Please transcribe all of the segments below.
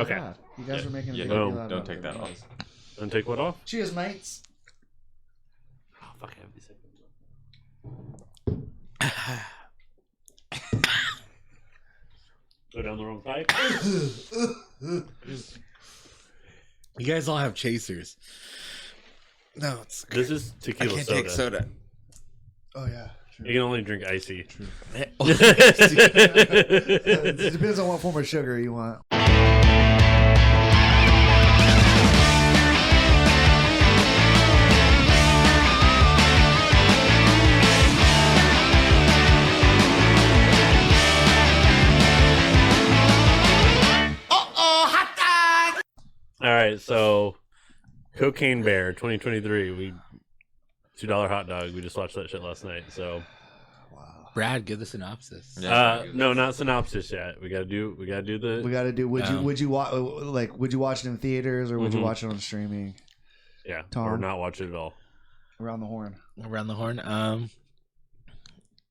Okay. God. You guys are making a Yeah, big deal out of don't it. take that off. Don't take what off? Cheers, mates. Oh, fuck, I have these seconds. Go down the wrong pipe. You guys all have chasers. No, it's This is I tequila can't soda. take soda. Oh, yeah. True. You can only drink icy. It depends on what form of sugar you want. All right, so Cocaine Bear 2023. $2 hot dog. We just watched that shit last night. So, Brad, give the synopsis. no, not synopsis yet. We gotta do the. We got to do. Would you watch? Like, would you watch it in theaters or would you Mhm. watch it on streaming? Yeah, Tom? or not watch it at all. Around the horn. Around the horn.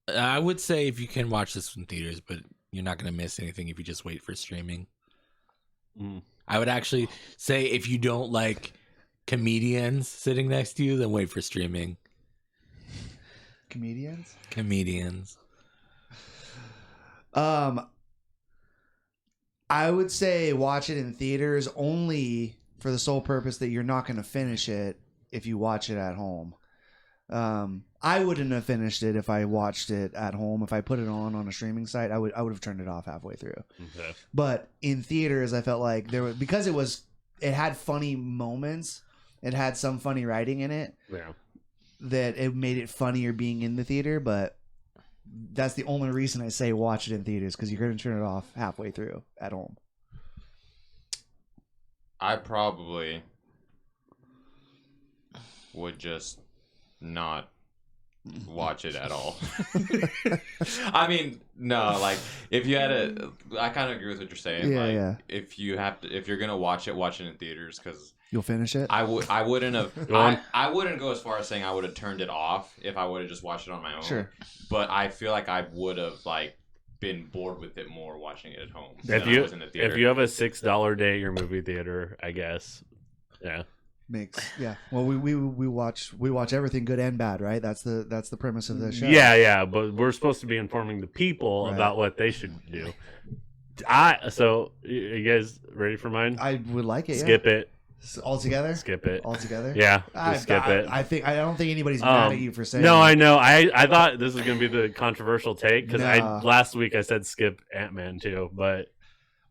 I would say if you can watch this in theaters, but you're not going to miss anything if you just wait for streaming. Mm. I would actually say if you don't like comedians sitting next to you, then wait for streaming. Comedians. I would say watch it in theaters only for the sole purpose that you're not going to finish it if you watch it at home. I wouldn't have finished it if I watched it at home. If I put it on a streaming site, I would have turned it off halfway through. Okay. But in theaters, I felt like because it had funny moments. It had some funny writing in it. Yeah. That it made it funnier being in the theater, but that's the only reason I say watch it in theaters, because you're going to turn it off halfway through at home. I probably would just not watch it at all. I mean, no, like if you had I kind of agree with what you're saying. Yeah, like, yeah. if you're gonna watch it in theaters, because You'll finish it? I wouldn't have. Go on. I wouldn't go as far as saying I would have turned it off if I would have just watched it on my own. Sure. But I feel like I would have been bored with it more watching it at home. If than I was in the theater. if you have a $6 day at your movie theater, I guess. Yeah. Yeah. Well, we watch everything good and bad, right? That's the premise of the show. Yeah, but we're supposed to be informing the people Right. about what they should do. So you guys ready for mine? I would like it. Skip it. Altogether. Skip it. Altogether. Yeah, just skip it. I don't think anybody's mad at you for saying. No, that. I know. I thought this was gonna be the controversial take because No. last week I said skip Ant-Man too, but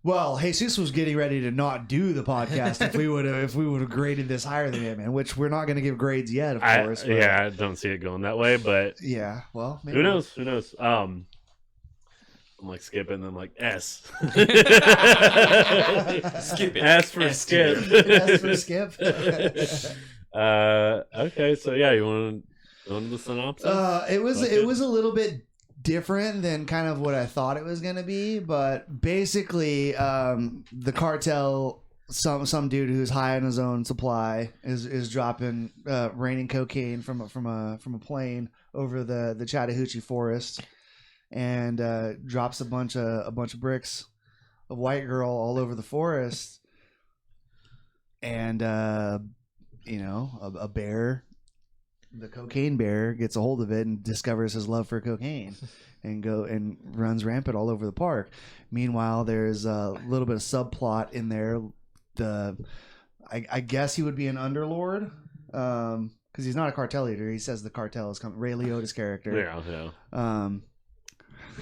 Well, Jesus was getting ready to not do the podcast if we would have graded this higher than him, and which we're not going to give grades yet, of course. But I don't see it going that way. But yeah. Well, maybe. who knows? I'm like skip and then like S. Skip it. S for S skip. That's for Skip. Okay, so yeah, you want the synopsis? It was a little bit different than kind of what I thought it was gonna be, but basically, the cartel, some dude who's high on his own supply is dropping raining cocaine from a plane over the Chattahoochee forest, and drops a bunch of bricks of white girl all over the forest, and a bear. The cocaine bear gets a hold of it and discovers his love for cocaine and runs rampant all over the park. Meanwhile, there's a little bit of subplot in there. I guess he would be an underlord because he's not a cartel leader. He says the cartel is coming. Ray Liotta's character. Yeah.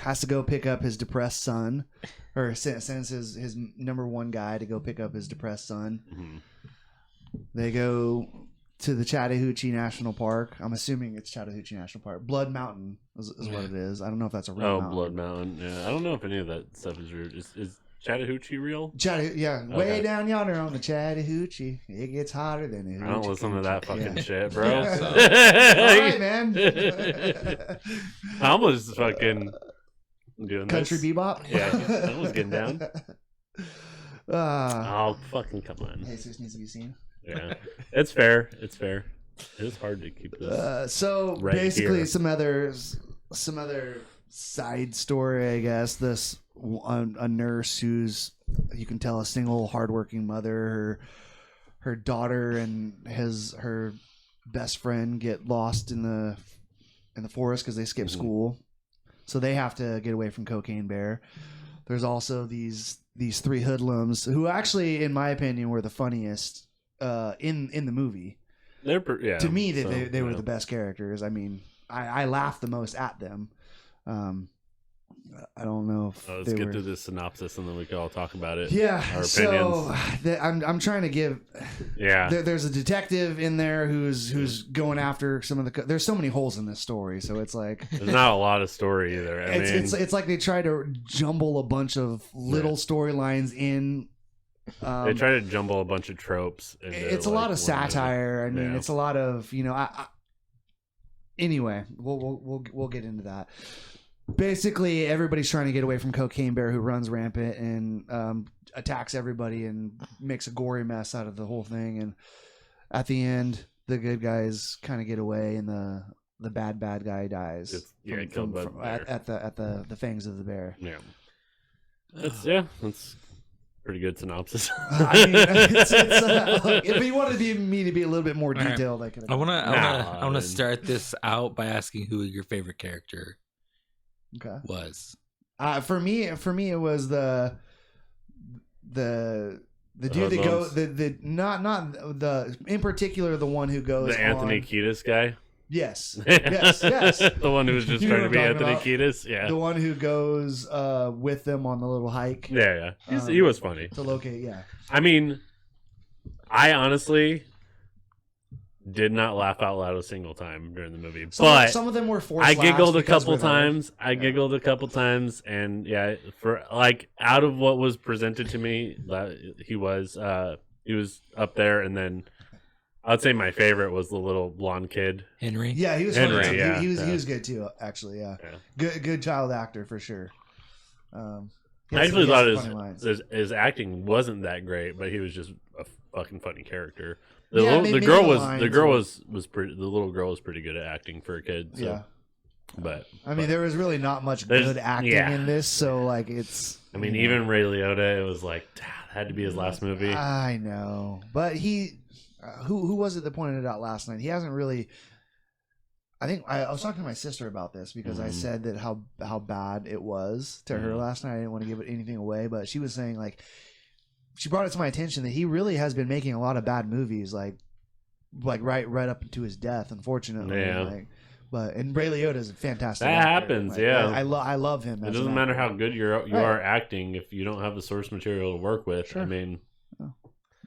Has to go pick up his depressed son, or sends his number one guy to go pick up his depressed son. Mm-hmm. They go to the Chattahoochee National Park. I'm assuming it's Chattahoochee National Park. Blood Mountain is what it is. I don't know if that's a real mountain. Blood Mountain. Yeah, I don't know if any of that stuff is real. Is Chattahoochee real? Yeah, way down yonder on the Chattahoochee. It gets hotter than it. I don't listen to that fucking shit, bro. Yeah, so- All right, man. I almost fucking doing Country this. bebop. Yeah, I was getting down. Uh, Oh, fucking come on. Jesus needs to be seen. Yeah, it's fair. It is hard to keep this. So right basically, here. some other side story, I guess. This a nurse who's, you can tell, a single hardworking mother. Her daughter and her best friend get lost in the forest because they skip school, so they have to get away from Cocaine Bear. There's also these three hoodlums who actually, in my opinion, were the funniest in the movie. To me, they were the best characters. I mean, I laughed the most at them. I don't know if let's get through this synopsis and then we can all talk about it. Yeah. Our So opinions. I'm trying to give. Yeah. There's a detective in there who's going after some of the. There's so many holes in this story, so it's like there's not a lot of story either. It's like they try to jumble a bunch of little storylines in. They try to jumble a bunch of tropes. It's a lot of satire. I mean, it's a lot of anyway, we'll get into that. Basically, everybody's trying to get away from Cocaine Bear, who runs rampant and attacks everybody and makes a gory mess out of the whole thing. And at the end, the good guys kind of get away, and the bad guy dies. Killed by the bear. at the fangs of the bear. Yeah, that's pretty good synopsis. I mean, if you wanted me to be a little bit more detailed, I could. I want to start this out by asking who your favorite character was. For me, it was the dude that goes the not the in particular the one who goes the Anthony Kiedis guy. Yes. The one who was just trying to be Anthony Kiedis. Yeah, the one who goes with them on the little hike. Yeah. He was funny to locate. Yeah, I mean, I honestly did not laugh out loud a single time during the movie, but some of them were forced. I giggled a couple times. And yeah, for like out of what was presented to me, that he was up there, and then I'd say my favorite was the little blonde kid, Henry. Yeah, he was Henry. funny. Yeah, he was good too. Actually, yeah. Good child actor for sure. I actually thought his acting wasn't that great, but he was just a fucking funny character. The little girl was pretty good at acting for a kid. So. Yeah, but I mean, there was really not much good acting in this, so like it's. I mean, even Ray Liotta, it was like that had to be his last movie. I know, but he, who was it that pointed it out last night? He hasn't really. I think I was talking to my sister about this because I said that how bad it was to her last night. I didn't want to give anything away, but she was saying like. She brought it to my attention that he really has been making a lot of bad movies, like right up to his death, unfortunately. Yeah. And Ray Liotta is a fantastic. That actor. happens, yeah. I love him. It doesn't matter how good you are acting if you don't have the source material to work with. Sure. I mean,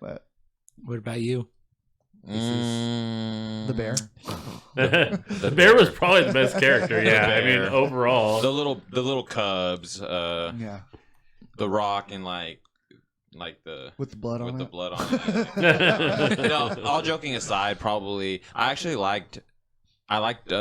but what about you? The bear. The bear was probably the best character. Yeah, I mean overall, the little cubs. The Rock and like the with the blood on it. No, all joking aside, probably I liked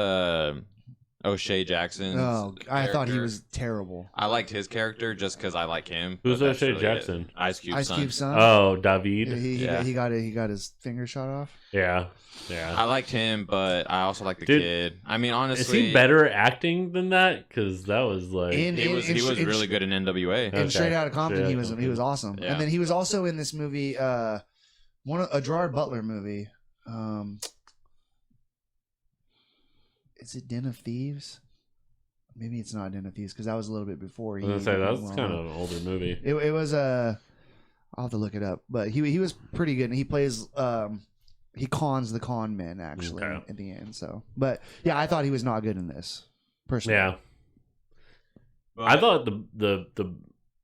O'Shea Jackson. Oh, I thought he was terrible. I liked his character just because I like him. Who's O'Shea Jackson? Ice Cube's son. Oh, David. He got his finger shot off. Yeah. I liked him, but I also like the kid. I mean, honestly, is he better at acting than that? Because that was like he was really good in NWA. And Straight Outta Compton, he was awesome. Yeah. And then he was also in this movie, a Gerard Butler movie. Is it Den of Thieves? Maybe it's not Den of Thieves because that was a little bit before. I was gonna say that's kind of an older movie. It was I'll have to look it up, but he was pretty good, and he plays he cons the con men actually at the end. So, but yeah, I thought he was not good in this personally. Yeah, but I thought the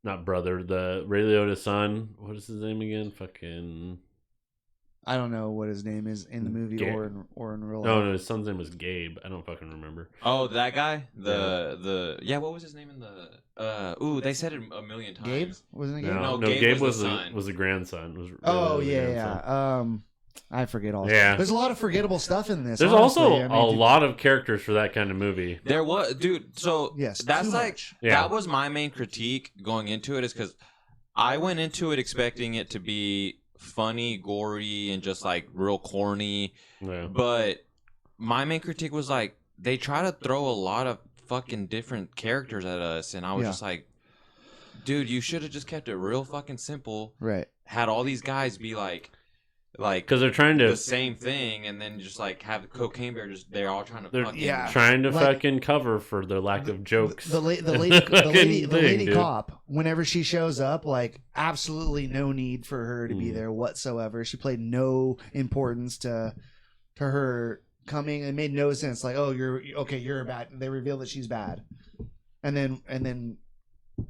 not brother, the Ray Liotta's son. What is his name again? Fucking. I don't know what his name is in the movie or in real life. No, his son's name was Gabe. I don't fucking remember. Oh, that guy? What was his name in the they said it a million times. Gabe? Wasn't it Gabe? No, Gabe was the grandson. I forget all. Yeah. There's a lot of forgettable stuff in this. There's also a lot of characters for that kind of movie. There was, dude. So yes, that's that was my main critique going into it, is because I went into it expecting it to be funny, gory, and just like real corny. Yeah. But my main critique was like they try to throw a lot of fucking different characters at us, and I was just like, dude, you should have just kept it real fucking simple. Right. Had all these guys be like because they're trying to the same thing, and then just like have the cocaine bear. Just they're all trying to they're fucking trying to Like- fucking cover for their lack of jokes. The lady Thing, dude. cop. Whenever she shows up, like absolutely no need for her to be Mm. there whatsoever. She played no importance to her coming. It made no sense. Like, oh, you're bad. They reveal that she's bad, and then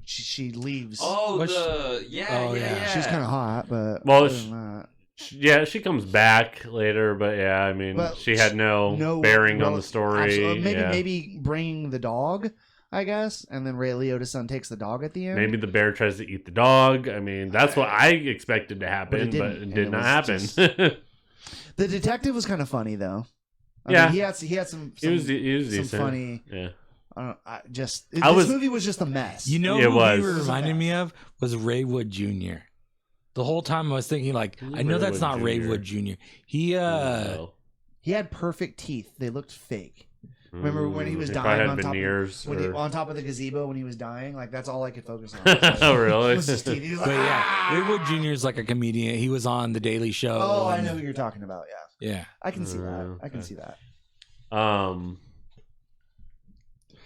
she leaves. Oh, What's- yeah. She's kind of hot, but Well, other than that, Yeah, she comes back later, but yeah, I mean, But she had no bearing on the story. absolutely. Yeah. Maybe bringing the dog, I guess, and then Ray Liotta's son takes the dog at the end. Maybe the bear tries to eat the dog. I mean, that's what I expected to happen, But it but didn't, it and did it not was happen. just- The detective was kind of funny though. I Yeah. mean, he had some he was some decent. funny. Yeah. This was- movie was just a mess. You know It who was. he reminded me of was Ray Wood Jr. The whole time I was thinking, like, Who's I know Ray that's Wood not Ray Jr.? Wood Jr. He He had perfect teeth. They looked fake. Remember when he was He dying probably had on top of- veneers or- On top of the gazebo when he was dying? Like that's all I could focus on. Oh, really? Was his teeth. He was like, But yeah, "Ah!" Ray Wood Jr. is like a comedian. He was on The Daily Show. Oh, I and- know who you're talking about. Yeah, Yeah. I can see that. I can Okay. see that.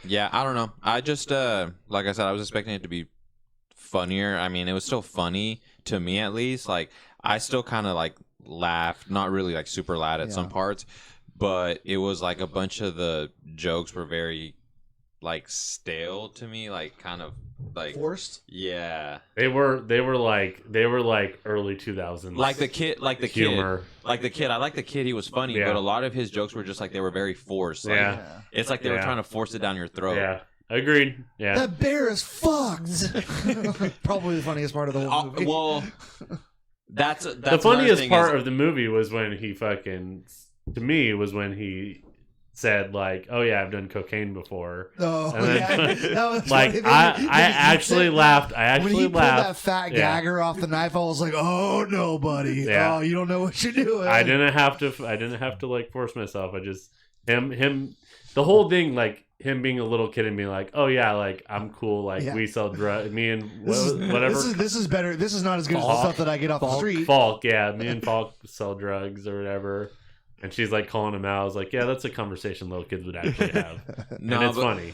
Yeah, I don't know. I just like I said, I was expecting it to be funnier. I mean, it was still funny to me at least. Like I still kind of like laughed, not really like super loud at some Yeah. parts, but it was like a bunch of the jokes were very like stale to me, like kind of like Forced. yeah, They were like early 2000s. like the kid, like the humor. kid, like the kid. I like the kid; he was funny, Yeah. but a lot of his jokes were just like they were very forced. Like, Yeah. it's like they were Yeah. trying to force it down your throat. Yeah, agreed. Yeah, That bear is fucked. Probably the funniest part of the whole movie. Well, that's the another funniest thing part is- of the movie was when he fucking, to me, was when he said like, "Oh yeah, I've done cocaine before." Oh, And then- yeah. That was Like funny. I When he actually said- laughed. I when actually he pulled that laughed. fat Yeah. gagger off the knife, I was like, "Oh no, buddy! Yeah. Oh, you don't know what you're doing." I didn't have to like force myself. I just him the whole thing, like him being a little kid and being like, "Oh yeah, like I'm cool. Like Yeah. we sell drugs. Me and This is, whatever." This is better. This is not as good as the Falk. stuff that I get off the street. Falk, yeah, me and Falk sell drugs or whatever. And she's like calling him out. I was like, yeah, that's a conversation little kids would actually have. No, and it's but, funny.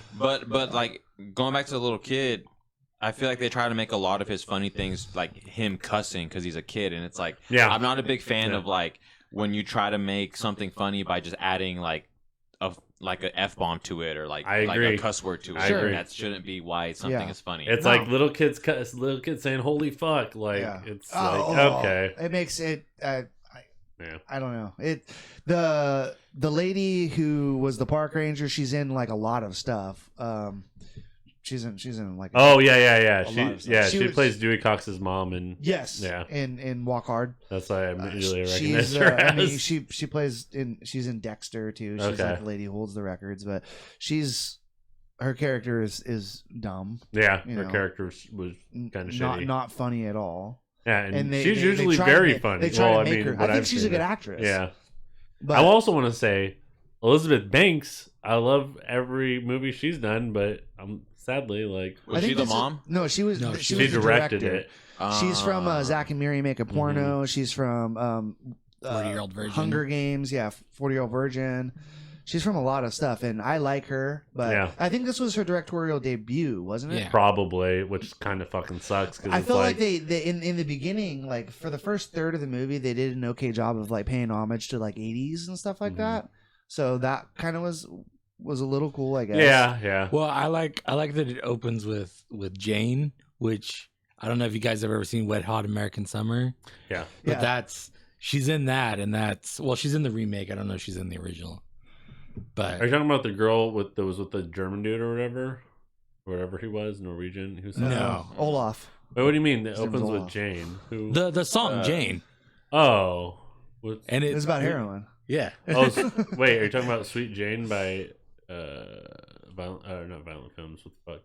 But like going back to the little kid, I feel like they try to make a lot of his funny things like him cussing because he's a kid, and it's like Yeah. I'm not a big fan Yeah. of like when you try to make something funny by just adding like an F-bomb to it or like I like agree. a cuss word to it. I agree. That shouldn't be why something Yeah. is funny. It's No. like little kids saying "holy fuck." Like Yeah. it's Oh, like okay, It makes it. yeah. I don't know. The lady who was the park ranger. She's in like a lot of stuff. She's in like. Oh yeah. A lot of stuff. She was- plays Dewey Cox's mom, and Yes. Yeah. In Walk Hard. that's why I immediately She's. recognized her. I mean, as. she plays in. She's in Dexter too. She's Okay. like the lady who holds the records, but her character is dumb. Yeah, you her know. character was kind of Not shitty. not funny at all. Yeah, and, And she's usually try to very make- funny. They try Well, to I make mean, her. what I think I've she's a seen good her. actress. Yeah. But I also want to say Elizabeth Banks. I love every movie she's done, but sadly like Was I think she the this is- mom? No, she was. No, she she was the directed director. it. She's from Zach and Miri Make a Mm-hmm. Porno. She's from 40-Year-Old Virgin. Hunger Games. Yeah, 40-Year-Old Virgin. She's from a lot of stuff, and I like her. But Yeah. I think this was her directorial debut, wasn't it? Yeah. Probably, which kind of fucking sucks. Cause I it's feel like they in the beginning, like for the first third of the movie, they did an okay job of like paying homage to like 80s and stuff like Mhm. that. So that kind of was a little cool, I guess. yeah. Well, I like that it opens with Jane, which I don't know if you guys have ever seen Wet Hot American Summer, Yeah. but Yeah. she's in that, and she's in the remake. I don't know if she's in the original, but Are you talking about the girl that was with the German dude or whatever he was, Norwegian? Who's that? No. Olaf. Wait, what do you mean? It His name was opens with Olaf. Jane. Who? the song Jane, Oh. What? and It's about heroin. Yeah. Oh, wait. Are you talking about Sweet Jane by not Violent Films? What the fuck?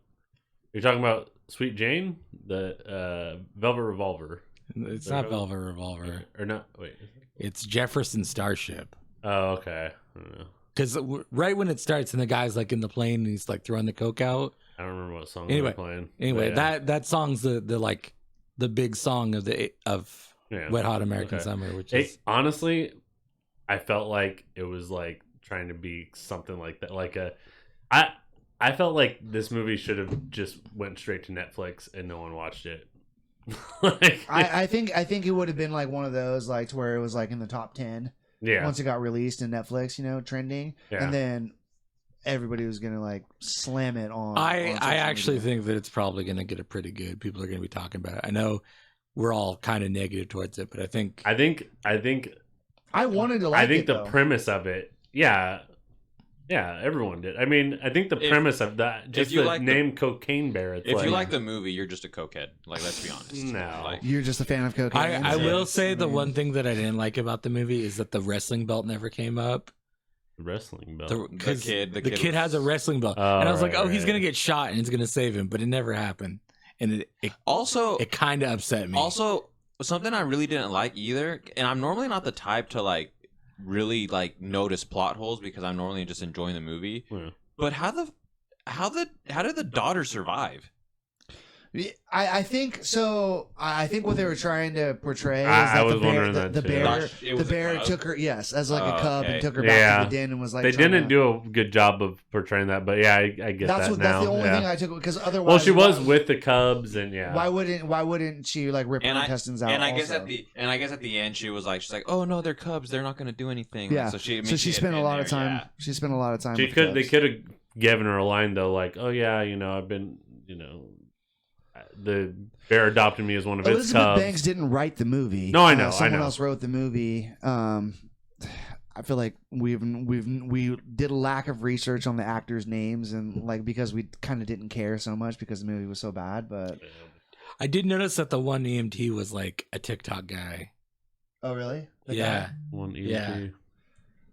You're talking about Sweet Jane, the Velvet Revolver, It's not Velvet Revolver. or not? Wait. It's Jefferson Starship. Oh, okay. I don't know. because right when it starts and the guy's like in the plane and he's like throwing the coke out. I don't remember what song Anyway, they were playing. Anyway, But that song's the big song of yeah. Wet Hot American Summer, which is honestly, I felt like it was like trying to be something like that. Like I felt like this movie should have just went straight to Netflix and no one watched it. Like, I think it would have been like one of those like to where it was like in the top 10 yeah. once it got released in Netflix, trending, Yeah. and then everybody was gonna like slam it on. I social actually media. think that it's probably going to get a pretty good. People are going to be talking about it. I know we're all kind of negative towards it, but I think I think I wanted to like I think it, the though. premise of it, yeah, everyone did. I mean, I think the premise of that, just you the like name Cocaine Bear. It's If you like the movie, you're just a cokehead. Like, let's be honest. No. Like, You're just a fan of cocaine. I will Yes. say the mean, one thing that I didn't like about the movie is that the wrestling belt never came up. wrestling belt. Because the the kid kid has a wrestling belt, Oh, and I was like, right, "Oh, he's right. gonna get shot, and it's gonna save him," but it never happened, and it also, kind of upset me. also something I really didn't like either, and I'm normally not the type to like really like notice plot holes because I'm normally just enjoying the movie. Yeah. But how did the daughter survive? I think so. I think what they were trying to portray is I that was the bear, wondering the, that the too. bear, Thought it the was a bear cub? took her, yes, as like a Oh, cub, okay. and took her Yeah. back to the den and was like, They trying didn't to- do a good job of portraying that, but yeah, I get That's that what. now. That's the only yeah. thing I took because otherwise, Well, she was why- with the Cubs, and yeah. Why wouldn't she like rip her intestines out? And I guess also? at the end she's like, oh no, they're cubs. They're not going to do anything. Yeah. Like, so she spent a lot of time. Yeah. She spent a lot of time. She with could. They cubs. could have given her a line though, like, "Oh yeah, I've been, the bear adopted me as one of its Elizabeth cubs." Banks didn't write the movie. No, I know, Someone else wrote the movie. I feel like we did a lack of research on the actors' names and like because we kind of didn't care so much because the movie was so bad. But I did notice that the one EMT was like a TikTok guy. oh really? The Yeah, guy? One EMT. Yeah.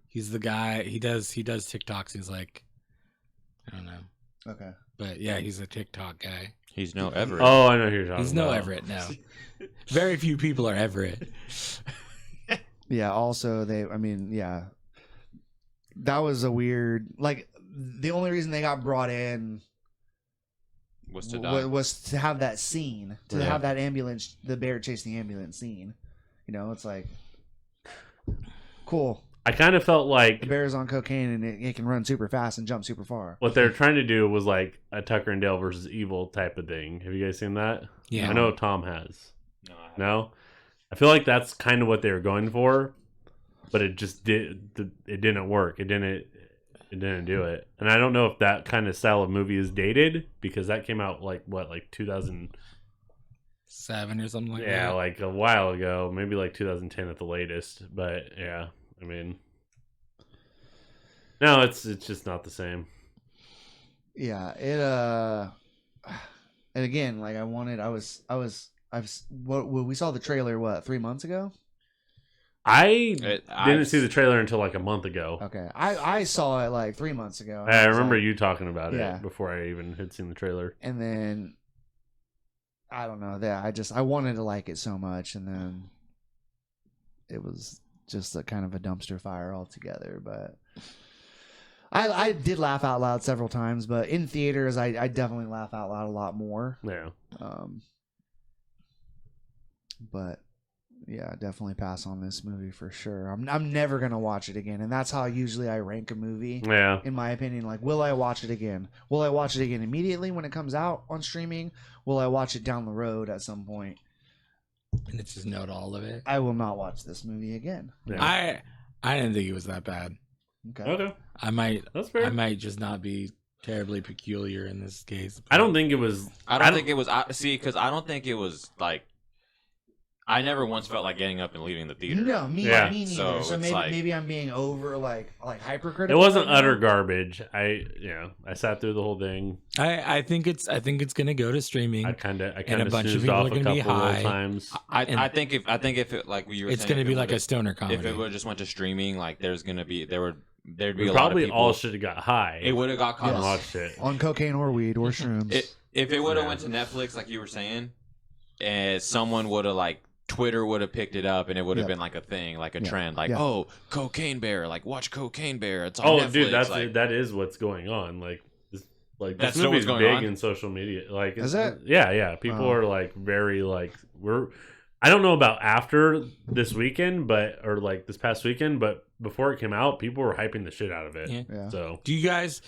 He's the guy. He does TikToks. He's like, I don't know, Okay. but yeah, he's a TikTok guy. He's no Everett. Oh, I know who you're talking He's no about. Everett now. Very few people are Everett. Yeah. Also, that was a weird. Like the only reason they got brought in Was to die. was to have that scene, to Yeah. have that ambulance, the bear chasing the ambulance scene. It's like cool. I kind of felt The like bear's on cocaine and it can run super fast and jump super far. what they're trying to do was like a Tucker and Dale versus Evil type of thing. Have you guys seen that? Yeah. I know Tom has. No, I feel like that's kind of what they were going for, but it just didn't work. It didn't do it. And I don't know if that kind of style of movie is dated because that came out like 2000. 7 or something like that. Yeah, like a while ago, maybe like 2010 at the latest. But yeah, I mean, no, it's just not the same. Yeah, it and again, like we saw the trailer 3 months ago? I It- didn't see the trailer until like a month ago. Okay. I saw it like 3 months ago. and I was remember like- you talking about Yeah. it before I even had seen the trailer. And then I don't know that I wanted to like it so much, and then it was just a kind of a dumpster fire altogether. But I did laugh out loud several times, but in theaters I definitely laugh out loud a lot more. Yeah. But yeah, definitely pass on this movie for sure. I'm never gonna watch it again, and that's how usually I rank a movie. Yeah. In my opinion, like, will I watch it again? Will I watch it again immediately when it comes out on streaming? Will I watch it down the road at some point? And it's just note all of it. I will not watch this movie again. Yeah. I didn't think it was that bad. Okay. Okay. I That's fair. might just not be terribly peculiar in this case. I don't think it was. I don't think it was. Because I don't think it was like. I never once felt like getting up and leaving the theater. No, me Yeah. neither. So So, it's maybe like- maybe I'm being over like hypercritical. It wasn't right now. utter garbage. I sat through the whole thing. I think it's gonna go to streaming. I kind of And a bunch of snoozed people off are a gonna couple be of high. times. I think if it like you were It's saying, gonna if be it like a would've- stoner comedy. If it would just went to streaming, like there'd be a lot We of probably people. all should have got high It would have got caught. and Yes. watched it. On cocaine or weed or shrooms. If it would have Yeah. went to Netflix, like you were saying, and someone would have like Twitter would have picked it up and it would have been like a thing, like a trend, like oh, Cocaine Bear, like watch Cocaine Bear. It's on Netflix. Dude, like, that is what's going on. Like That's this still movie's what's big going on? in social media. Like, Is it? Yeah. People are like very like I don't know about after this weekend, or like this past weekend, but before it came out, people were hyping the shit out of it. Yeah. So Do you guys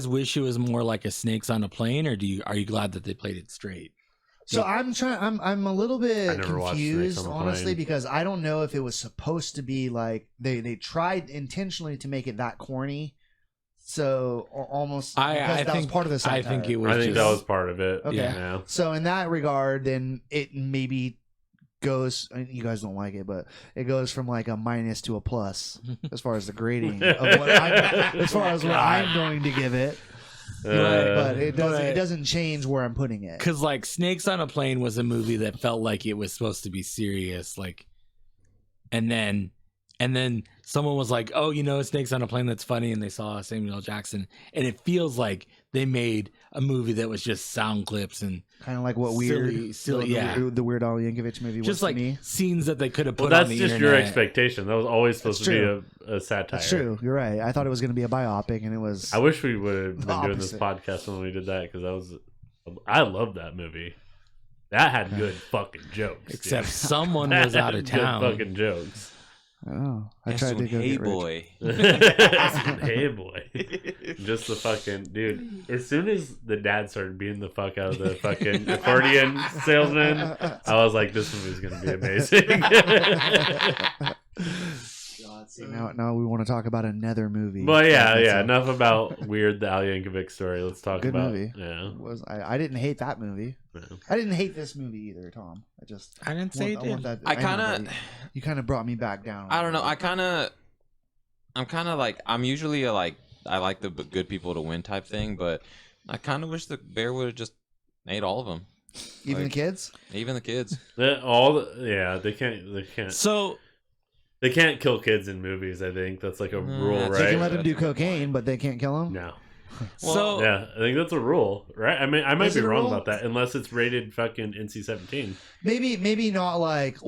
wish it was more like a Snakes on a Plane, or are you glad that they played it straight? So I'm a little bit never watched confused, Snakes on a honestly, Plane. because I don't know if it was supposed to be like they tried intentionally to make it that corny. So almost I that think was part of the satire. I think it was. I think that just- was part of it. Okay. Yeah. So in that regard, then it maybe goes. I mean, you guys don't like it, but it goes from like a minus to a plus as far as the grading of what I'm going to give it. But it doesn't change where I'm putting it. Because like Snakes on a Plane was a movie that felt like it was supposed to be serious, like, and then someone was like, "Oh, Snakes on a Plane, that's funny," and they saw Samuel L. Jackson, and it feels like they made a movie that was just sound clips and Kind of like what silly, the Weird Al Yankovic movie was just like to me. scenes that they could have Well, put on that's the just internet. your expectation. That was always supposed That's to be a satire. That's true. You're right. I thought it was going to be a biopic, and it was. I wish we would have been doing this Opposite. podcast when we did that because I loved that movie. That had good fucking jokes. Except dude. someone That was out of had good town. fucking jokes. Oh, I that's tried to when go Hey get rich. Boy. Hey boy, just the fucking dude. As soon as the dad started beating the fuck out of the fucking accordion salesman, I was like, "This movie's gonna be amazing." God, see, now we want to talk about another movie. But That's yeah. a- Enough about weird the Al Yankovic story. Let's talk Good about movie. Yeah. I didn't hate that movie. Yeah. I didn't hate this movie either, Tom. I didn't say it did. that. I know, kind but of, you kind of brought me back down. I don't know. I'm kind of like, I'm usually I like the good people to win type thing, but I kind of wish the bear would have just ate all of them, Even like- the kids. even the kids. They can't. So They can't kill kids in movies. I think that's like a rule, that's- They right? can let them do That's a good cocaine, point. but they can't kill them. No. so Yeah, I think that's a rule, right? I mean, I might Is be it a wrong rule? about that, unless it's rated fucking NC-17. Maybe not like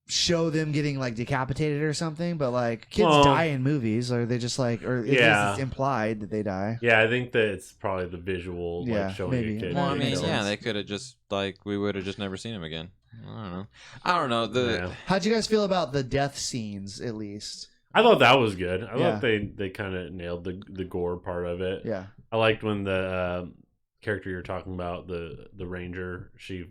show them getting like decapitated or something, but like kids Well- die in movies, or they just like, or at least Yeah. it's implied that they die. Yeah, I think that it's probably the visual, Yeah, like showing maybe. a kid. Well, I That mean, makes yeah, sense. they could have just we would have just never seen him again. I don't know. Yeah. How'd you guys feel about the death scenes, at least? I thought that was good. I Yeah. thought they kind of nailed the gore part of it. Yeah. I liked when the character you're talking about, the ranger, she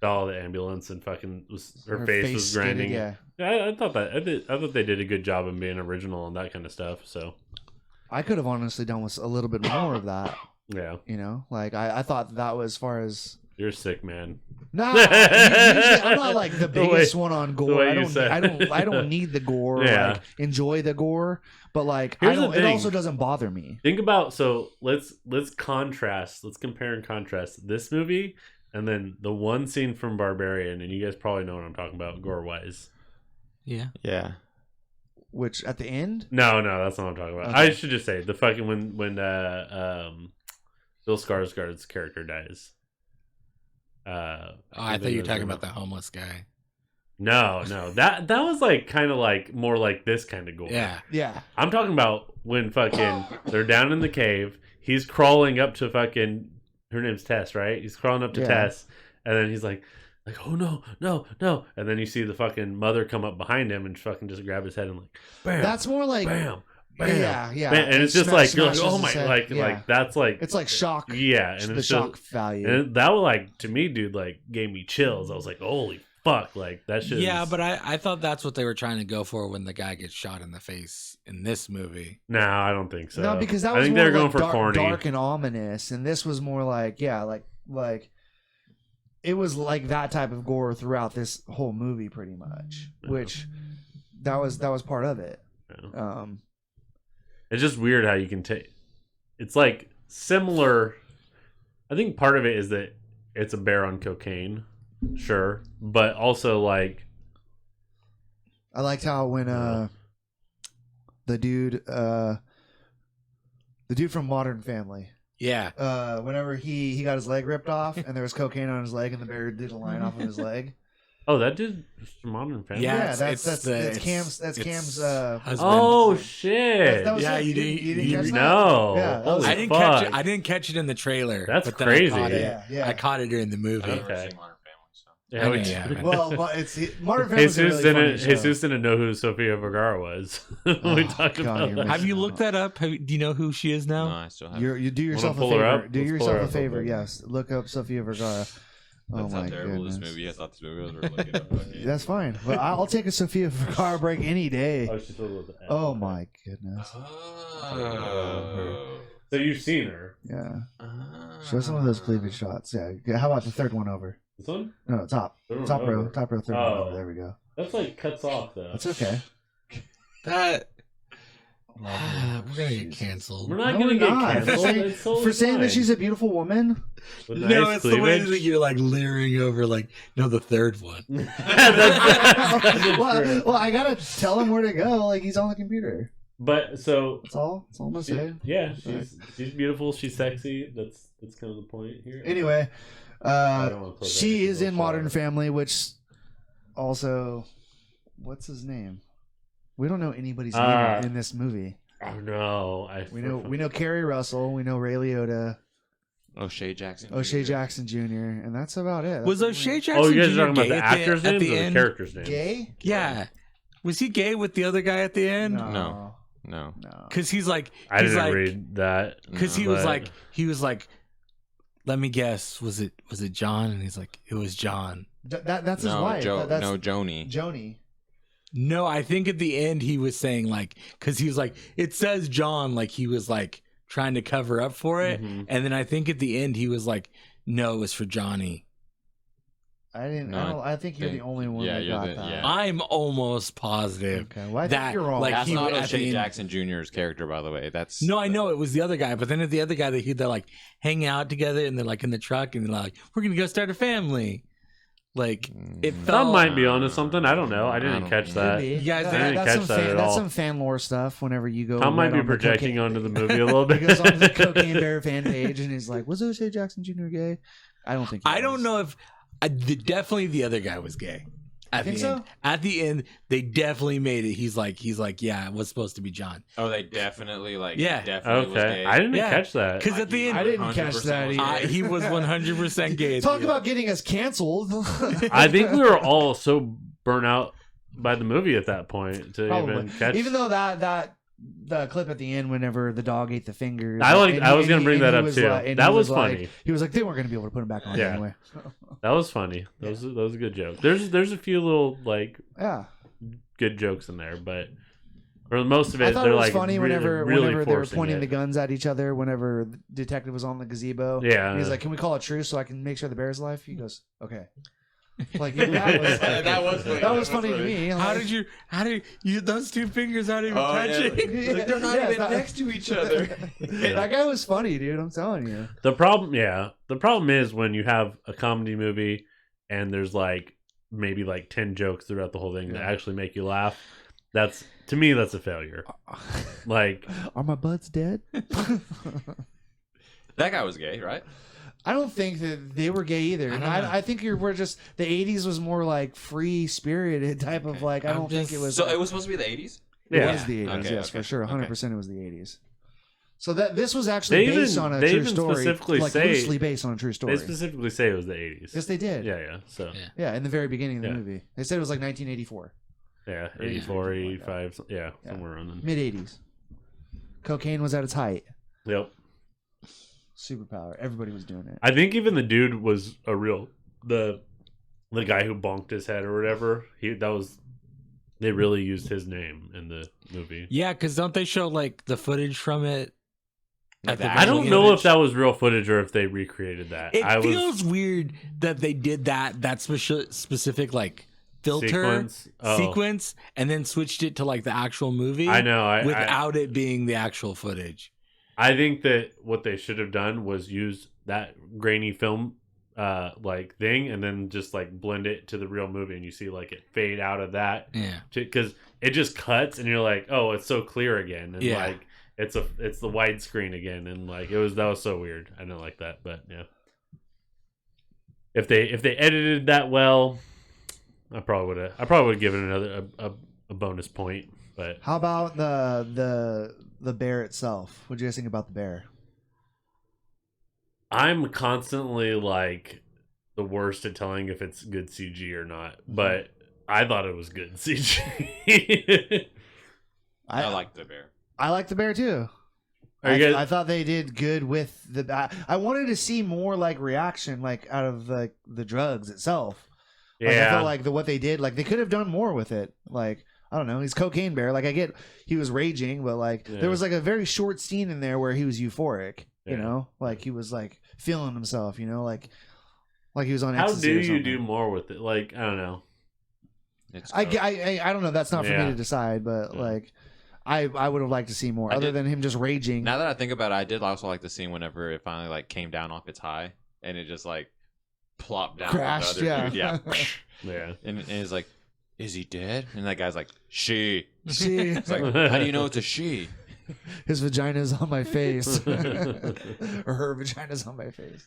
saw the ambulance and fucking her face was skidded, grinding. Yeah. Yeah, I thought they did a good job of being original and that kind of stuff. So I could have honestly done with a little bit more of that. yeah, Like I thought that was as far as. you're sick, man. Nah, usually I'm not like the biggest one on gore. way I you don't. said. I don't need the gore. Yeah. Like enjoy the gore, but like Here's I the don't. It thing. also doesn't bother me. Think about let's contrast. Let's compare and contrast this movie and then the one scene from Barbarian, and you guys probably know what I'm talking about gore wise. yeah. Yeah. Which at the end, No, that's not what I'm talking about. Okay. I should just say the fucking when Bill Skarsgård's character dies. I thought you were talking about the homeless guy. No, that was like kind of like more like this kind of gore. Yeah. yeah, I'm talking about when fucking they're down in the cave. He's crawling up to fucking her name's Tess, right? He's crawling up to Yeah. Tess, and then he's like, oh no, and then you see the fucking mother come up behind him and fucking just grab his head and like, bam, that's more like bam, yeah, bam. And it's just like you're like, smashes oh my, his head. like Yeah. that's like It's like shock. yeah, and the it's shock just, value. and that was like to me, dude, like gave me chills. I was like, holy fuck, like that shit. Yeah, but I thought that's what they were trying to go for when the guy gets shot in the face in this movie. no, I don't think so. No, because that I was think more they were going like for corny. dark and ominous, and this was more like like it was like that type of gore throughout this whole movie, pretty much. Which that was part of it. Yeah. It's just weird how you can take. It's like similar. I think part of it is that it's a bear on cocaine, sure, but also like I liked how when the dude from Modern Family, Yeah. whenever he got his leg ripped off and there was cocaine on his leg and the bear did a line off of his leg. Oh, that did Modern Family. Yeah, Yeah, it's that's Cam's. That's it's Cam's. husband. Oh shit! That was Yeah, it. you didn't- You didn't you- catch that? No. Yeah, that was- Holy I didn't fuck. catch it. I didn't catch it in the trailer. That's but then crazy. I caught it. Yeah. I caught it during the movie. I've never Okay. seen Modern Family, so. Yeah, I we know, did. yeah. Well, but it's Modern Family's a Jesus really funny didn't. show. Jesus didn't know who Sofia Vergara was. when we Oh, talked God, about you're that. Have you looked that up? Do you know who she is No, now? I still have. You do yourself a pull her favor. up? Do Let's pull yourself her a up favor. real quick. Yes, look up Sofia Vergara. Oh That's my how terrible goodness. this movie is. I thought this movie was worth looking up. That's fine. But I'll take a Sofia Vergara break any day. Oh, she's a little bit. Oh my goodness. Oh. So you've seen her. Yeah. Show some of those cleavage shots. Yeah. How about the third one over? This one? No, top. Third one Top row. over. Top row. Third one Oh. over. There we go. That's like cuts off though. That's okay. That we're gonna get canceled. We're not No, gonna we're get not. canceled. For It's totally For saying fine. that she's a beautiful woman. With No, nice it's the way cleavage. that you're like leering over. Like, no, the third one. well, I gotta tell him where to go. Like he's on the computer. But so That's all. That's all I'm gonna say. yeah, she's beautiful. She's sexy. That's kind of the point here. Anyway, I don't wanna close she that is in door. Modern Family, which also, what's his name? We don't know anybody's name in this movie. Oh no, We know Carrie Russell. We know Ray Liotta, O'Shea Jackson. O'Shea Jackson Jr., and that's about it. Was That's O'Shea the Jackson Oh, you guys Jr. are talking about gay the at actors' at names the or the end? characters' only- names? gay. Yeah. Was he gay with the other guy at the end? No. No. no. Because he's like, I he's didn't like, read that. because he but- was like, let me guess, was it John? And he's like, it was John. That's his No, wife. That's no, Joni. Joni. No, I think at the end he was saying like, because he was like, it says John, like he was like trying to cover up for it, Mhm. and then I think at the end he was like, no, it was for Johnny. I didn't. No, I think you're the only one yeah, that you're got the- that. yeah. I'm almost positive. Okay. Well, I think That, you're wrong. like, That's he not would- at the O'Shea end- Jackson Jr.'s character, by the way. That's No, I know it was the other guy, but then at the other guy they're like hanging out together and they're like in the truck and they're like, we're gonna go start a family. Like it That felt might be onto something. I don't know. I didn't don't catch know. that. Could be. You guys That- didn't that's catch some that at that's all. some fan lore stuff. Whenever you go, Tom might right be on the projecting cocaine- onto the movie a little bit. He goes on the Cocaine Bear fan page and he's like, "Was O'Shea Jackson Jr. gay?" I don't think. He I don't was. know if definitely the other guy was gay. At Think the so? end. At the end, they definitely made it. He's like, yeah, it was supposed to be John. Oh, they definitely Yeah. definitely was Okay, gay. I didn't Yeah. catch that. Because at the end, I didn't catch 100% that was either. gay. he was 100% gay. at Talk the about getting us canceled. I think we were all so burnt out by the movie at that point to Probably. even catch. Even though that the clip at the end, whenever the dog ate the fingers, I was and gonna he- bring and that he up was too. like- and That he was like- funny. He was like, they weren't going to be able to put him back on Yeah. anyway. That was funny. That was a good joke. There's a few little like Yeah, good jokes in there, but for most of I it, thought they're it was like funny really, whenever really they were forcing pointing it. the guns at each other. Whenever the detective was on the gazebo, Yeah, and he's like, "Can we call a truce so I can make sure the bear's alive?" He goes, "Okay." Like that was That was funny to me. How did you those two fingers aren't even Oh, yeah. touching? Like, they're not Yeah, even that- next to each other. That guy was funny, dude. I'm telling you. The problem is when you have a comedy movie and there's like maybe like 10 jokes throughout the whole thing that actually make you laugh. That's to me that's a failure. Like, Are my buds dead? That guy was gay, right? I don't think that they were gay either. I And don't know. I think we're just the '80s was more like free spirited type of like. I I'm don't think just- it was. So it was supposed to be the 80s? It yeah. was the 80s, Okay, yes, okay, for sure. 100% okay. it was the 80s. So that this was actually They based even- on a they true even story, specifically like say- loosely based on a true story. they specifically say it was the 80s. Yes, they did. Yeah. So Yeah. Yeah, in the very beginning of the Yeah. movie, they said it was like 1984, yeah, Or 84, something like that. 85, yeah, somewhere around then. mid 80s. Cocaine was at its height. Yep. Superpower. Everybody was doing it. I think even the dude was a real the guy who bonked his head or whatever. They really used his name in the movie. Yeah, because don't they show like the footage from it? At the I don't beginning know of if it? that was real footage or if they recreated that. It I feels weird that they did that specific like filter sequence and then switched it to like the actual movie. I know. without it being the actual footage. I think that what they should have done was use that grainy film like thing and then just like blend it to the real movie and you see like it fade out of that Yeah. because it just cuts and you're like, oh, it's so clear again, and Yeah. like it's the widescreen again, and like that was so weird. I didn't like that, but yeah. If they edited that well, I probably would have given it a bonus point. But How about the bear itself? What do you guys think about the bear? I'm constantly like the worst at telling if it's good CG or not. But I thought it was good CG. I like the bear. I like the bear too. I thought they did good with the. I wanted to see more like reaction, like out of the drugs itself. Like, I felt like what they did, like they could have done more with it. Like I don't know, he's Cocaine Bear. Like I get he was raging, but like there was like a very short scene in there where he was euphoric. You know, like he was like feeling himself. You know, like he was on. How ecstasy do or something. you do more with it? Like I don't know. I don't know. That's not for me to decide, but like. I would have liked to see more, other than him just raging. Now that I think about it, I did also like the scene whenever it finally like came down off its high and it just like plopped down. Crashed, the other dude. Yeah. And it's like, is he dead? And that guy's like, she. She. It's like, how do you know it's a she? His vagina's on my face, or her vagina's on my face.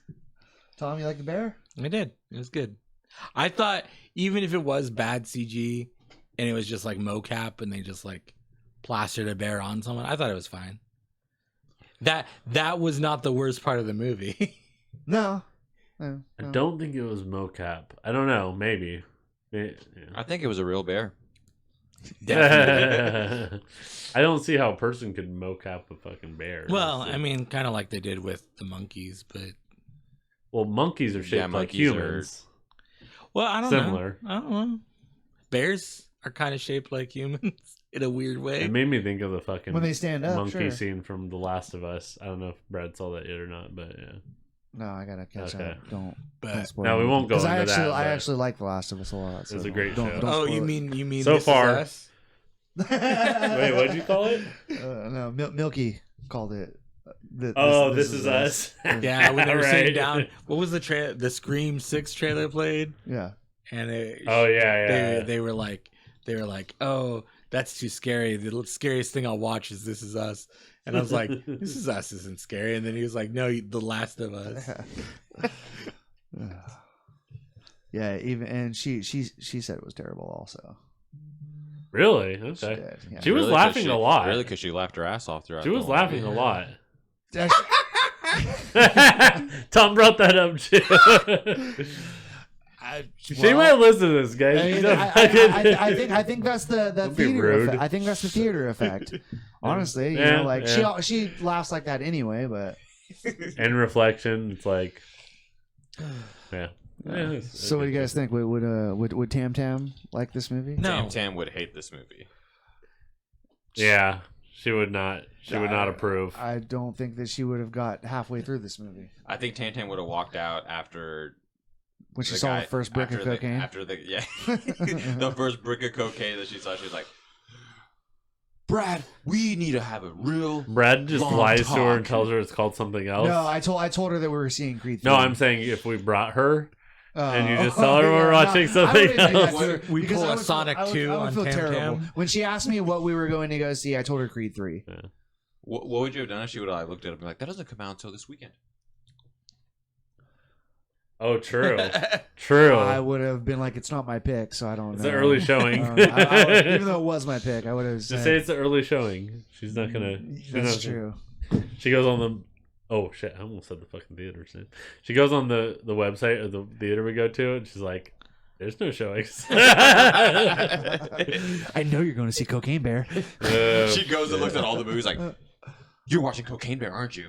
Tom, you like the bear? I did. It was good. I thought even if it was bad CG and it was just like mocap and they just like plastered a bear on someone, I thought it was fine. That was not the worst part of the movie. No. I don't think it was mocap. I don't know. Maybe. I think it was a real bear. I don't see how a person could mocap a fucking bear. Well, I mean, kind of like they did with the monkeys, but monkeys are shaped like monkeys humans. Well, I don't Similar. know. I don't know. Bears are kind of shaped like humans in a weird way. It made me think of the fucking when they stand up, monkey scene from The Last of Us. I don't know if Brad saw that yet or not, but yeah. No, I gotta catch up. Don't spoil no, we won't go into that. I actually like The Last of Us a lot. So it's a great show. Don't oh, you spoil mean so This far? Is Us? Wait, what'd you call it? No, Milky called it. This is us. Yeah, when they were Right. sitting down. What was the Scream 6 trailer played? Yeah. And they were like, oh, that's too scary. The scariest thing I'll watch is This Is Us. And I was like, This Is Us isn't scary. And then he was like, no, The Last of Us. Yeah, even and she said it was terrible also. Really? She Okay. did, yeah. She was Really, laughing a lot. Really, because she laughed her ass off throughout. She was the whole laughing movie. a lot. Actually- Tom brought that up too. She might listen to this, guys. I think that's the Don't be theater rude. effect. I think that's the theater effect. Honestly, you Yeah, know, like yeah. she laughs like that anyway, but In reflection, it's like, yeah. so what do you guys think? Would Tam Tam like this movie? No. Tam Tam would hate this movie. Yeah, she would not. She would not approve. I don't think that she would have got halfway through this movie I think Tam Tam would have walked out after when she the saw guy- the first brick of after cocaine. The first brick of cocaine that she saw, she was like, Brad, we need to have a real Brad just long lies to her and talk. tells her it's called something else. No, I told her that we were seeing Creed 3. No, I'm saying if we brought her and you just Oh, tell her we're yeah, watching no, something I wouldn't do that else. to her We because pull I a would Sonic feel, 2 I would on feel Tam terrible. Tam. When she asked me what we were going to go see, I told her Creed 3. What would you have done if she would have looked at it and been like, that doesn't come out until this weekend? Oh, true. True. I would have been like, it's not my pick, so I don't It's know. an early showing. Even though it was my pick, I would have Just said, say it's the early showing. She's not gonna. that's true. She goes on the. Oh shit! I almost said the fucking theater's name. She goes on the website of the theater we go to, and she's like, "There's no showings." I know you're going to see Cocaine Bear. She goes and looks at all the movies like, you're watching Cocaine Bear, aren't you?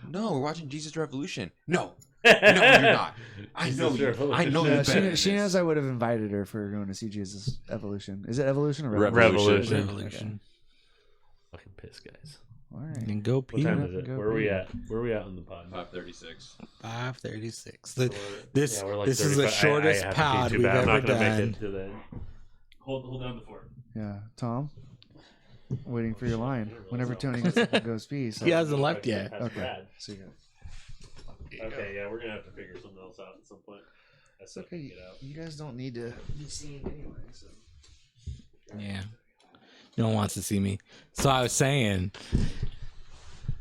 No, we're watching Jesus Revolution. No, you're not. I know you. I know you. She knows I would have invited her for going to see Jesus Evolution. Is it Evolution or Revolution. Revolution. Fucking pissed, guys. All right. And go What pee. time is it? Go Where are we pee. at? Where are we at on the pod? 5:36. 5:36. This Yeah, we're like this is the 35 shortest I have to pee pod too we've bad. I'm ever not gonna make done. it to the end. Hold down the fort. Yeah, Tom. Waiting for your line. Whenever Tony goes pee. So. He hasn't left yet. That's Okay. Brad. So you go. Okay, yeah, we're gonna have to figure something else out at some point. That's It's okay. Get out. You guys don't need to be seen anyway. So. Yeah. No one wants to see me. So I was saying.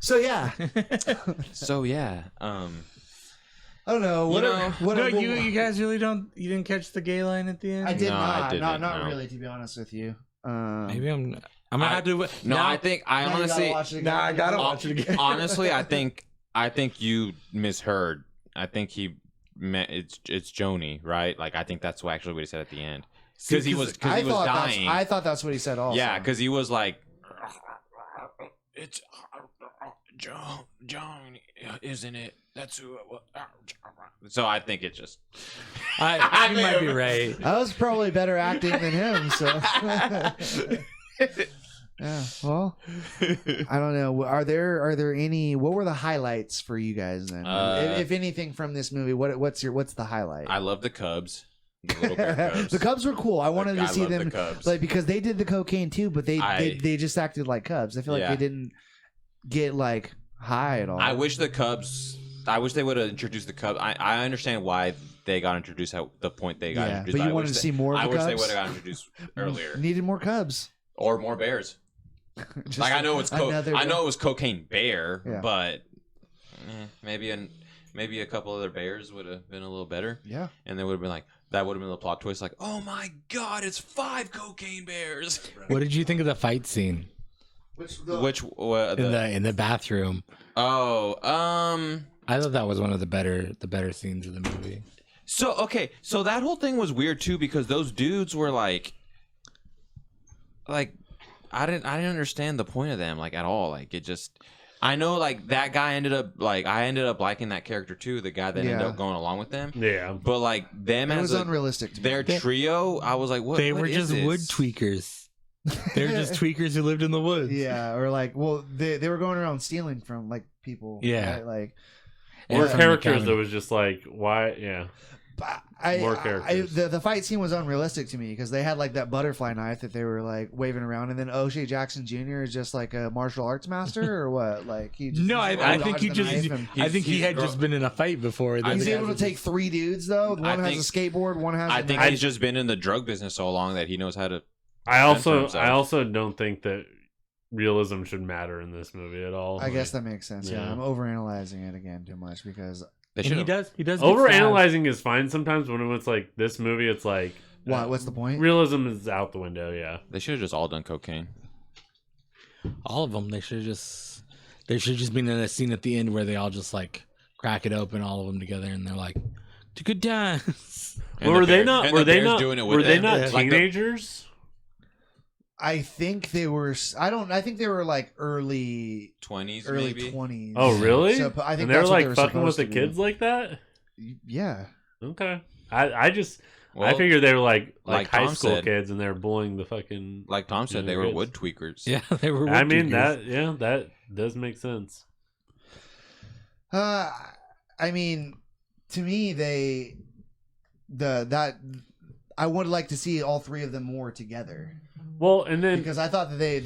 So yeah, So yeah, I don't know. You guys really you didn't catch the gay line at the end? I did No, I not. didn't, Not no. really, to be honest with you. Maybe I'm gonna have to. No, now, I think I Now you gotta honestly. watch it again. Nah, I gotta watch it again. Honestly, I think you misheard. I think he meant it's Joni, right? Like I think that's actually what he said at the end because he was dying. I thought that's what he said. Also, Yeah, because he was like, it's Joan, isn't it? That's who it was. So I think it just. you might be right. that was probably better acting than him. So. Yeah. Well, I don't know. Are there any? What were the highlights for you guys then? If anything from this movie, what's the highlight? I love the Cubs. The little bear Cubs. The Cubs were cool. I wanted to see love them the Cubs. like because they did the cocaine too, but they just acted like Cubs. I feel like Yeah. they didn't get like high at all. I wish they would have introduced the Cubs. I understand why they got introduced at the point they got introduced. but you I wanted wish to see more of I the wish Cubs. they would have got introduced earlier. Needed more Cubs. Or more bears. Just Like I know it's another I know it was Cocaine Bear, Yeah. but maybe a couple other bears would have been a little better. Yeah. And they would have been like that would have been the plot twist. Like, oh my god, it's 5 cocaine bears. What did you think of the fight scene in the bathroom? Oh, I thought that was one of the better scenes of the movie. So that whole thing was weird too because those dudes were like I didn't understand the point of them like at all. Like it just I know like that guy ended up like I ended up liking that character too, the guy that ended up going along with them. Yeah. But like them It as was unrealistic to me. their trio, I was like, what? They what were is just this? wood tweakers. They're just tweakers who lived in the woods. Yeah, or like, well, they were going around stealing from like people. Yeah. right? Like Or from the characters county. that was just like, why? Yeah. More characters. The fight scene was unrealistic to me because they had like that butterfly knife that they were like waving around, and then O'Shea Jackson Jr. is just like a martial arts master or what? Like he just, No, I dodged think he the just. knife and- I think he he's had grown- just been in a fight before. He's able to take 3 dudes though. One I has a skateboard, one has. I a think knife. he's just been in the drug business so long that he knows how to. I himself. also don't think that realism should matter in this movie at all. I guess that makes sense. Yeah, Yeah. I'm overanalyzing it again too much because They And should he have. does. He does. get Over stabbed. analyzing is fine sometimes. When it's like this movie, it's like what? What's the point? realism is out the window. Yeah. They should have just all done cocaine. All of them. They should just been in a scene at the end where they all just like crack it open, all of them together, and they're like, "To good times." And Well, the were they bear- not? and Were the they bears not? doing it with Were they them. not Like the- teenagers? I think they were. I think they were like early 20s early maybe. 20s. Oh, really? So, I think and they were that's what like they were fucking with supposed the to be. kids like that. Yeah. Okay. I just I Well, figured they were like like high Tom school said. kids and they're bullying the fucking. like Tom said, they were kids. wood tweakers. Yeah, they were. I wood mean tweakers. that does make sense. I mean, to me, I would like to see all 3 of them more together Well, and then because I thought that they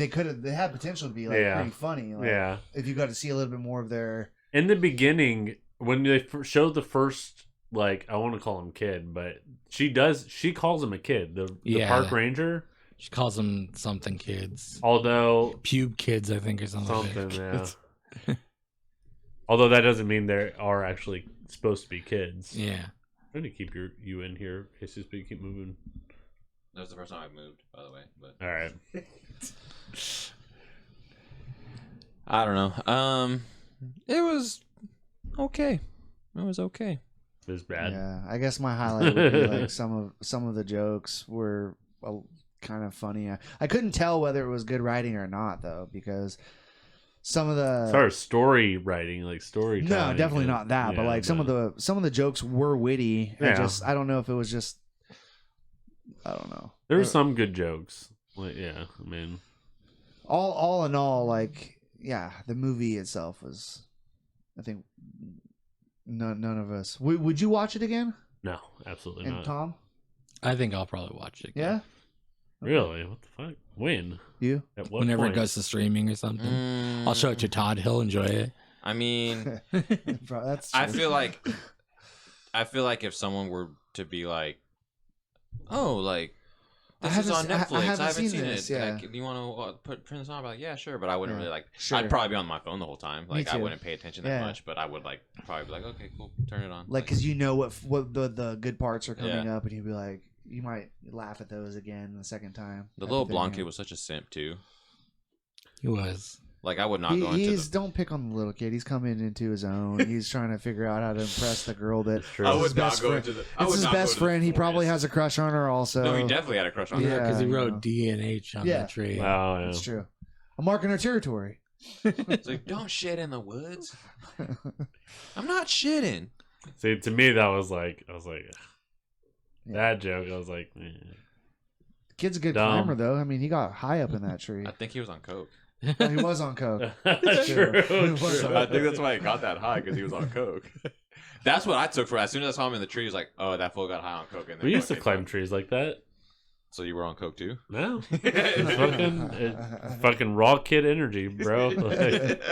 had potential to be like Yeah. pretty funny. Like, yeah, if you got to see a little bit more of their. in the beginning when they showed the first, like, I want to call him kid, but she calls him a kid. The Yeah. park ranger, She calls them something kids, although pube kids, I think, or something. something, yeah. Although that doesn't mean they are actually supposed to be kids. Yeah. I'm gonna keep you in here, Jesus, but you keep moving. That was the first time I moved, by the way. But All right. I don't know. It was okay. It was okay. It was bad. Yeah, I guess my highlight would be like some of the jokes were kind of funny. I couldn't tell whether it was good writing or not though because some of the As far as story writing, like storytelling. no, definitely not that. But yeah, like some of the jokes were witty. Yeah. I don't know if it was just. I don't know. there were some good jokes. Like, yeah, I mean, All in all, like yeah, the movie itself was. I think none of us. Would you watch it again? no, absolutely And not. Tom? I think I'll probably watch it again. Yeah. Really? What the fuck? When? You? At what Whenever point? it goes to streaming or something. I'll show it to Todd. He'll enjoy it. I mean, Bro, that's. I true. feel like if someone were to be like, oh, like, this is on Netflix. I haven't seen this, it. yeah. Like, do you want to turn this on? I'm like, yeah, sure. But I wouldn't really like. Sure. I'd probably be on my phone the whole time. Like, I too. wouldn't pay attention that much. But I would like probably be like, okay, cool, turn it on. Like, because you know what the good parts are coming up, and you'd be like, you might laugh at those again the second time. The little blonde kid was such a simp too. He was. Like, I would not go into the... Don't pick on the little kid. He's coming into his own. He's trying to figure out how to impress the girl that I would not go into the... It's his best friend. He probably has a crush on her also. No, he definitely had a crush on her. Yeah, because he wrote D and H on that tree. Wow, yeah. That's true. I'm marking her territory. It's like, don't shit in the woods. I'm not shitting. See, to me, that was like, that joke, I was like, eh. The kid's a good Dumb. climber, though. I mean, he got high up in that tree. I think he was on coke. Oh, he was on coke. True. I think that's why he got that high, because he was on coke. That's what I took for. As soon as I saw him in the tree, I was like, "Oh, that fool got high on coke." And We used to climb trees like that. So you were on coke too? No, it's fucking raw kid energy, bro. Like,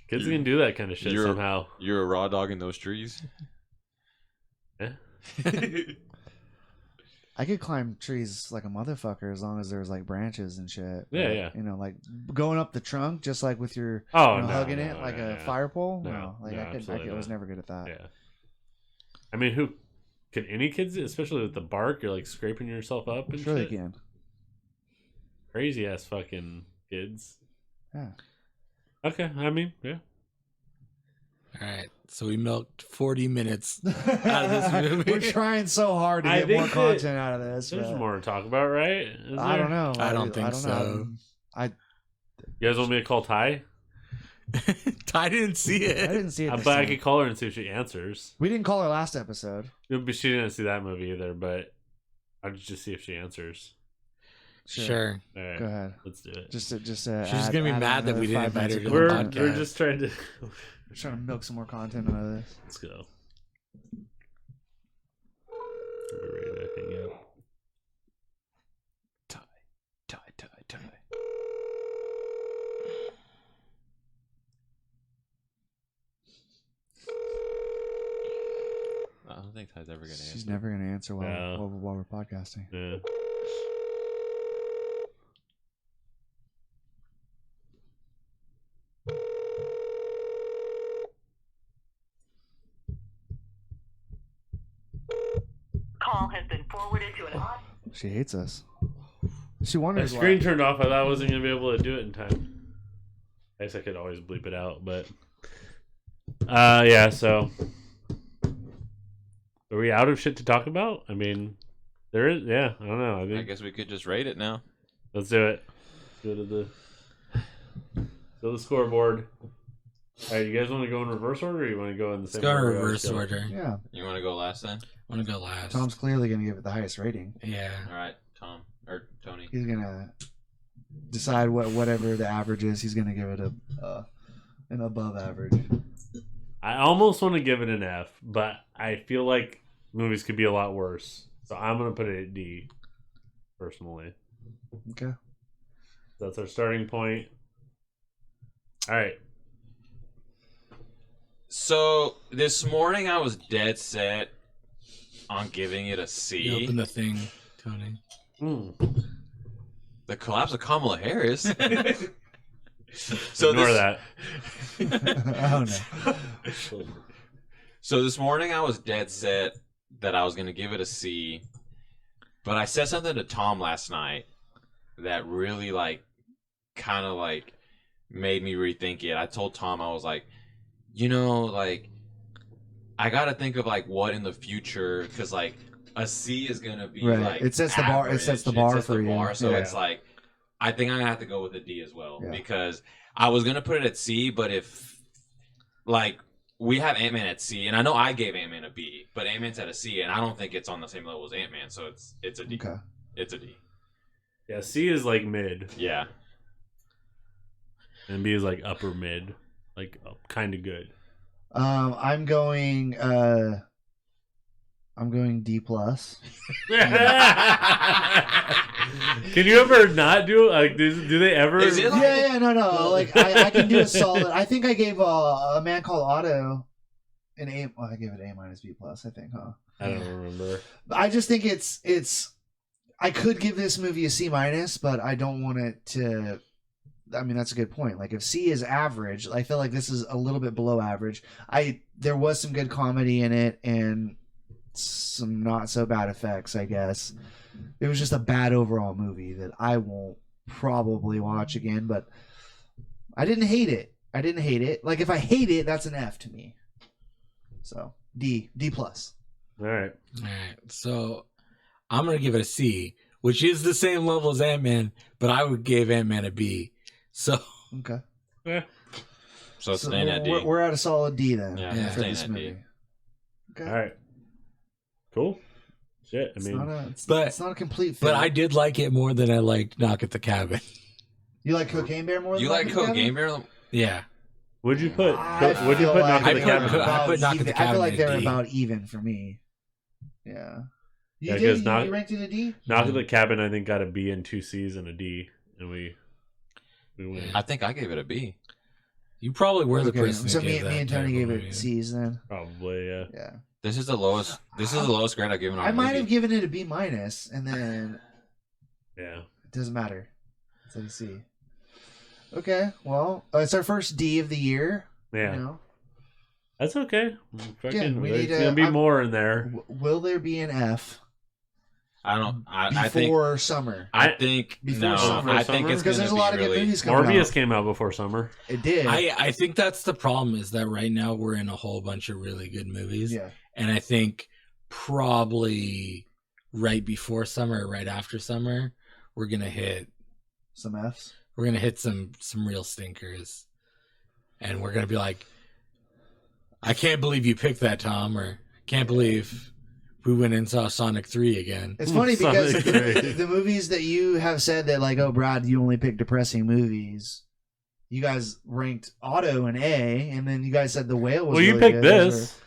kids can do that kind of shit somehow. You're a raw dog in those trees. Yeah. I could climb trees like a motherfucker as long as there's like branches and shit. Yeah, But, yeah. You know, like going up the trunk, just like with your hugging it like a fire pole. No, like no, I was not. never good at that. Yeah. I mean, who can any kids, especially with the bark, you're like scraping yourself up and Sure shit? they can. Crazy ass fucking kids. Yeah. Okay, I mean, yeah. All right, so we milked 40 minutes out of this movie. We're trying so hard to I get think more that content out of this. There's but more to talk about, right? Is I there? don't know. I don't think so. You guys want me to call Ty? I didn't see I it. didn't see it. this But I time. could call her and see if she answers. We didn't call her last episode. But she didn't see that movie either, but I'll just see if she answers. Sure. All right, Go ahead. let's do it. Just She's gonna be mad that we didn't invite her to the We're podcast. just trying to We're trying to milk some more content out of this. let's go. We're ready to hang out. Tie. I don't think Ty's ever gonna answer. She's never gonna answer while, No. while we're podcasting. Yeah. Call has been forwarded to an She hates us. She My wonders screen why. turned off. I thought I wasn't gonna be able to do it in time. I guess I could always bleep it out, but yeah. So, are we out of shit to talk about? I mean, there is. Yeah, I don't know. I I think guess we could just rate it now. let's do it. Go to the scoreboard. All right, you guys want to go in reverse order, or you want to go in the Let's same go in order? we always reverse go? order. Yeah. You want to go last then? I want to go last. Tom's clearly gonna give it the highest rating. Yeah. All right, Tom or Tony. He's gonna decide whatever the average is. He's gonna give it an above average. I almost want to give it an F, but I feel like movies could be a lot worse, so I'm gonna put it at D. Personally, Okay. that's our starting point. All right. So this morning I was dead set on giving it a You C. open the thing, Tony. The collapse of Kamala Harris. So Ignore this, that. Oh no. So this morning I was dead set that I was gonna give it a C, but I said something to Tom last night that really kind of made me rethink it. I told Tom, I was like, I gotta think of what in the future, because a C is gonna be Right. It sets the bar. It average. sets the bar sets for the you. bar, so Yeah. it's I think I'm gonna have to go with a D as well, Yeah. because I was gonna put it at C, but if we have Ant-Man at C, and I know I gave Ant-Man a B, but Ant-Man's at a C, and I don't think it's on the same level as Ant-Man, so it's a D. Okay. It's a D. Yeah, C is mid, Yeah. and B is upper mid, kind of good. I'm going D plus. Can you ever not do it? Do they ever? Is it Yeah, no. I can do a solid. I think I gave a Man Called Otto an A. Well, I gave it A minus B plus. I think, huh? I don't remember. I just think it's. I could give this movie a C-, but I don't want it to. I mean, that's a good point. Like, if C is average, I feel like this is a little bit below average. There was some good comedy in it and some not so bad effects, I guess. It was just a bad overall movie that I won't probably watch again, but I didn't hate it. Like, if I hate it, that's an F to me. So, D+. All right. All right. So I'm going to give it a C, which is the same level as Ant-Man, but I would give Ant-Man a B. So Okay. Yeah. So it's staying at D. We're at a solid D then. Yeah, for staying this at D. movie. Okay. All right. Cool. Shit. I mean, It's not a complete fit. but I did like it more than I liked Knock at the Cabin. You like Cocaine Bear more than You like Knock at the Cocaine Cabin? Bear? Yeah. would you put? I Would you feel put like Knock at the they're Cabin? about I put Knock at the even. I feel Cabin like at they're D. about even for me. Yeah. You Yeah, did? 'cause Knock- You ranked it a D? Knock at the Cabin, I think, got a B and 2 C's and a D, and we win. I think I gave it a B. You probably were the Okay, person. so who me gave that and Tony type gave of it movie. C's then. Probably, yeah. Yeah. This is the lowest. This is the lowest grade I've given on I a might movie. have given it a B-, and then Yeah. it doesn't matter. It's a C. Okay, well, it's our first D of the year. Yeah. You know? That's okay. Fucking, we there's need to- gonna be I'm- more in there. Will there be an F I don't. I think. before summer? I think Before no. summer. I think it's Because gonna there's a be lot of good really. movies coming Morbius out. came out before summer. It did. I think that's the problem is that right now we're in a whole bunch of really good movies. Yeah. And I think probably right before summer or right after summer, we're going to hit Some Fs. some real stinkers. And we're going to be like, I can't believe you picked that, Tom, or can't believe we went and saw Sonic 3 again. It's funny because Sonic 3. the movies that you have said that, like, oh, Brad, you only pick depressing movies. You guys ranked Auto an A, and then you guys said The Whale was Well, you really picked good. this.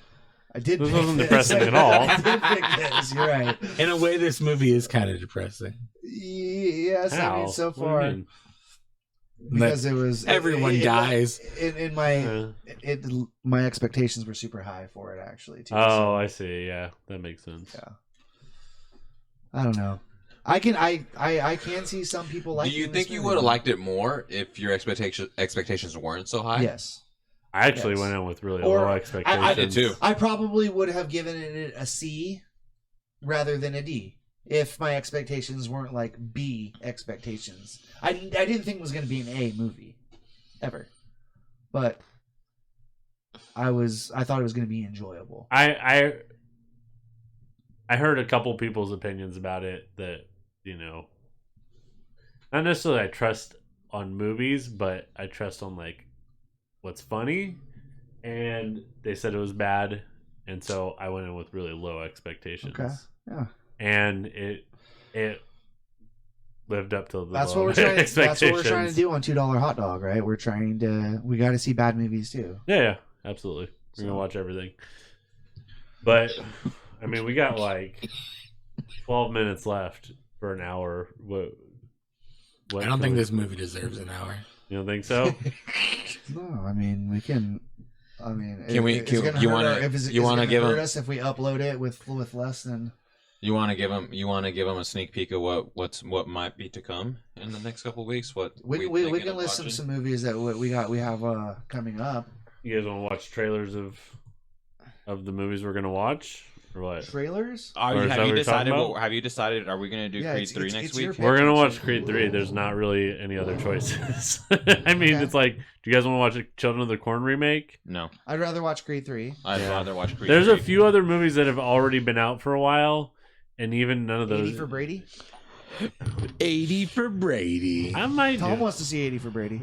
I did. This pick wasn't this. depressing at all. I did pick this. You're right. In a way, this movie is kind of depressing. Yes, I How? mean, so What do you far mean? because it was Everyone dies. In my Yeah. my expectations were super high for it actually too. Oh, so, I see. Yeah, that makes sense. yeah. I don't know. I can see some people Do liking. you this think you movie. would have liked it more if your expectations weren't so high? Yes. I actually Yes. went in with really Or- low I expectations. did too. I probably would have given it a C rather than a D if my expectations weren't like B expectations. I didn't think it was going to be an A movie ever, but I thought it was going to be enjoyable. I heard a couple people's opinions about it that, you know, not necessarily I trust on movies, but I trust on like what's funny, and they said it was bad, and so I went in with really low expectations. Okay. Yeah. And it lived up to the That's low what we're trying. That's what expectations. we're trying to do on $2 Hot Dog, right? We got to see bad movies too. Yeah, absolutely. We're gonna watch everything. But I mean, we got like 12 minutes left for an hour. What I don't think this movie deserves an hour. You don't think so? No, I mean we can. I mean, Can we- it's can- gonna you hurt wanna- our- if it's- you it's wanna gonna give hurt them- us if we upload it with less than. You want to give them a sneak peek of what might be to come in the next couple of weeks. What We thinking can of list watching? some movies that we have coming up. You guys want to watch trailers of the movies we're gonna watch, or what? Trailers. Are Or you, is that have what you you're talking decided? about? Have you decided? Are we going to do Yeah, Creed it's- 3 it's- next it's your week? pick. We're gonna watch Creed 3. There's not really any other choices. I mean, Okay. it's like, do you guys want to watch a Children of the Corn remake? No, I'd rather watch Creed 3. I'd Yeah. rather watch Creed. There's 3. a few other movies that have already been out for a while, and even none of those. 80 for Brady. 80 for Brady. I might. Tom do. wants to see 80 for Brady.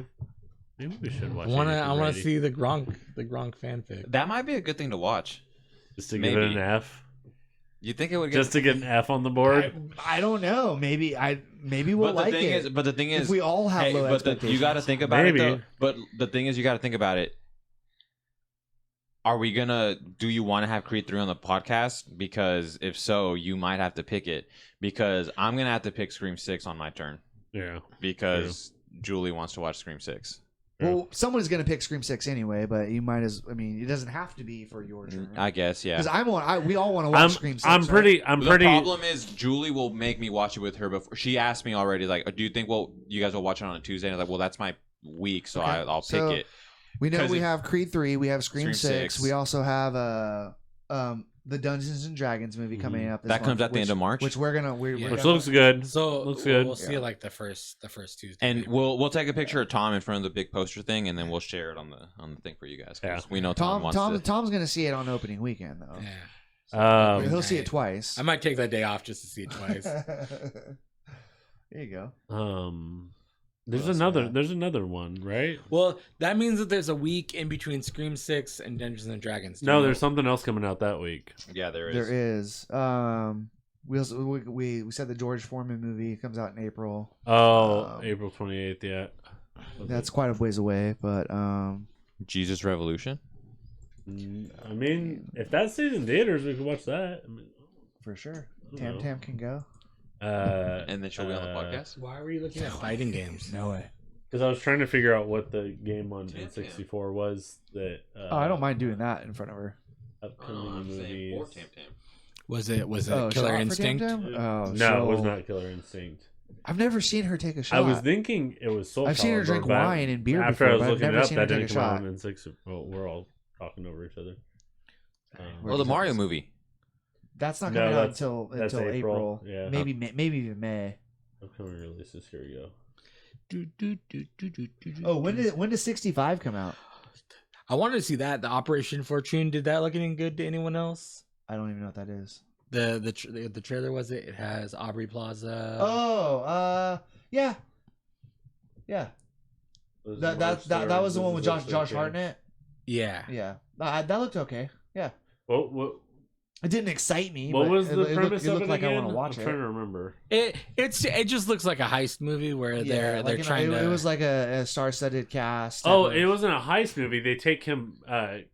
Maybe we should watch. I want 80 for to Brady. see the Gronk fanfic. That might be a good thing to watch. Just to give it maybe. an F. You think it would get? Just to get an F on the board. I don't know. Maybe we'll like it. But the thing is, if we all have hey, low but expectations. you got to think about Maybe. it. Though. But the thing is, you got to think about it. Are we gonna? Do you want to have Creed 3 on the podcast? Because if so, you might have to pick it. Because I'm gonna have to pick Scream 6 on my turn. Yeah. Because Julie wants to watch Scream 6. Well, someone's gonna pick Scream 6 anyway, but you might as. I mean, it doesn't have to be for your turn. I guess, yeah. Because we all want to watch Scream 6. I'm pretty. The problem is Julie will make me watch it with her before. She asked me already, like, do you think you guys will watch it on a Tuesday? And I was like, well, that's my week, so Okay. I'll pick it. We know 'Cause we have Creed 3. We have Scream 6. 6. We also have the Dungeons and Dragons movie coming up. This That comes month, at the end of March. which we're gonna. We're Which gonna- looks good. So Looks good. We'll see like the first Tuesday. And we'll take a picture of Tom in front of the big poster thing, and then we'll share it on the thing for you guys. 'Cause Yeah. we know Tom wants to. Tom's gonna see it on opening weekend though. Yeah. He'll see it twice. I might take that day off just to see it twice. There you go. There's else we another. got? There's another one, right? Well, that means that there's a week in between Scream 6 and Dungeons and Dragons. Do No, you there's know? something else coming out that week. Yeah, there is. There is. We also we said the George Foreman movie comes out in April. Oh, April 28th. Yeah. That's quite a ways away, but Jesus Revolution. I mean, if that stays in theaters, we could watch that. I mean, for sure, I don't Tam know. Tam can go. And then she'll be on the podcast. Why were you looking at fighting games? No way. Because I was trying to figure out what the game on N64 was that. Oh, I don't mind doing that in front of her. Upcoming movies. Was it Oh, Killer shot for Tam Instinct? Tam? Oh, No, it was so- not Killer Instinct. I've never seen her take a shot. I was thinking it was Soul I've seen her Calibur, drink but wine and beer after before, I was but I've looking it never up, seen her that take a didn't come out shot. on N6. Well, we're all talking over each other. Well, the Mario movie. That's not No, coming out that's until April. Yeah. Maybe even May. Upcoming releases. Here we go. Oh, when does 65 come out? I wanted to see that. The Operation Fortune. Did that look any good to anyone else? I don't even know what that is. The trailer was it? It has Aubrey Plaza. Oh, yeah. That was the one with Josh Hartnett. Yeah. Yeah, that looked okay. Yeah, What it didn't excite me. What but was it the looked- premise it of looked it like again? I want to watch I'm it. trying to remember. It just looks like a heist movie where they're like trying to. It was like a star-studded cast. Oh, type of- it wasn't a heist movie. They take him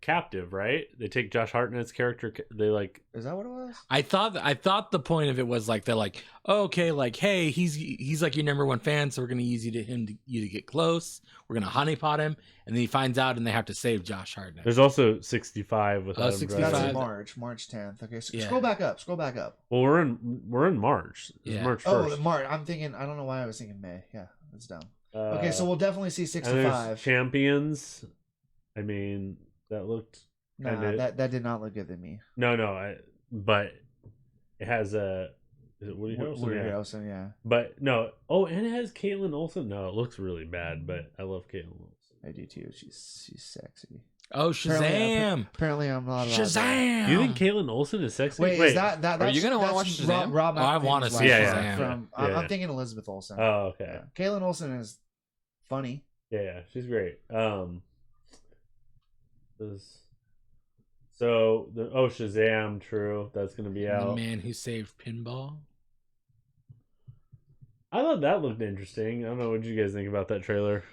captive, right? They take Josh Hartnett's character. They like. Is that what it was? I thought the point of it was like they're like, oh, okay, like hey, he's like your number one fan, so we're gonna use you to get close. We're gonna honeypot him, and then he finds out, and they have to save Josh Hartnett. There's also 65 with Oh, Adam 65. That's Driver. in March 10th. Okay, so Yeah. scroll back up. Well, we're in March. It's Yeah. March Oh, 1st. March. I'm thinking. I don't know why I was thinking May. Yeah, that's dumb. Uh, Okay, so we'll definitely see and there's 65. Champions. I mean, that looked. Nah, kinda- that did not look good to me. No, but it has a. Is it Woody Harrelson? Woody Yeah. Harrelson, yeah. But no. Oh, and it has Caitlin Olsen. No, it looks really bad, but I love Caitlin Olsen. I do too. She's sexy. Oh, Shazam! Apparently, I'm not allowed to. Shazam! Do you think Caitlin Olsen is sexy? Wait, is that Are you gonna wanna that's watch Shazam? Rob Oh, I wanna McElhenney's see wife Shazam. From, Yeah. I'm thinking Elizabeth Olsen. Oh, okay. Yeah. Caitlin Olsen is funny. Yeah, she's great. Shazam, true. That's gonna be The out. Man Who Saved Pinball. I thought that looked interesting. I don't know what you guys think about that trailer.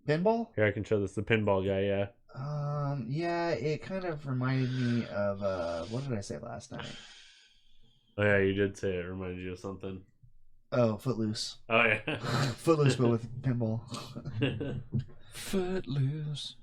Pinball? Here, I can show this. The pinball guy, yeah. Yeah, it kind of reminded me of what did I say last night? Oh yeah, you did say it reminded you of something. Oh, Footloose. Oh yeah. Footloose, but with pinball. Footloose.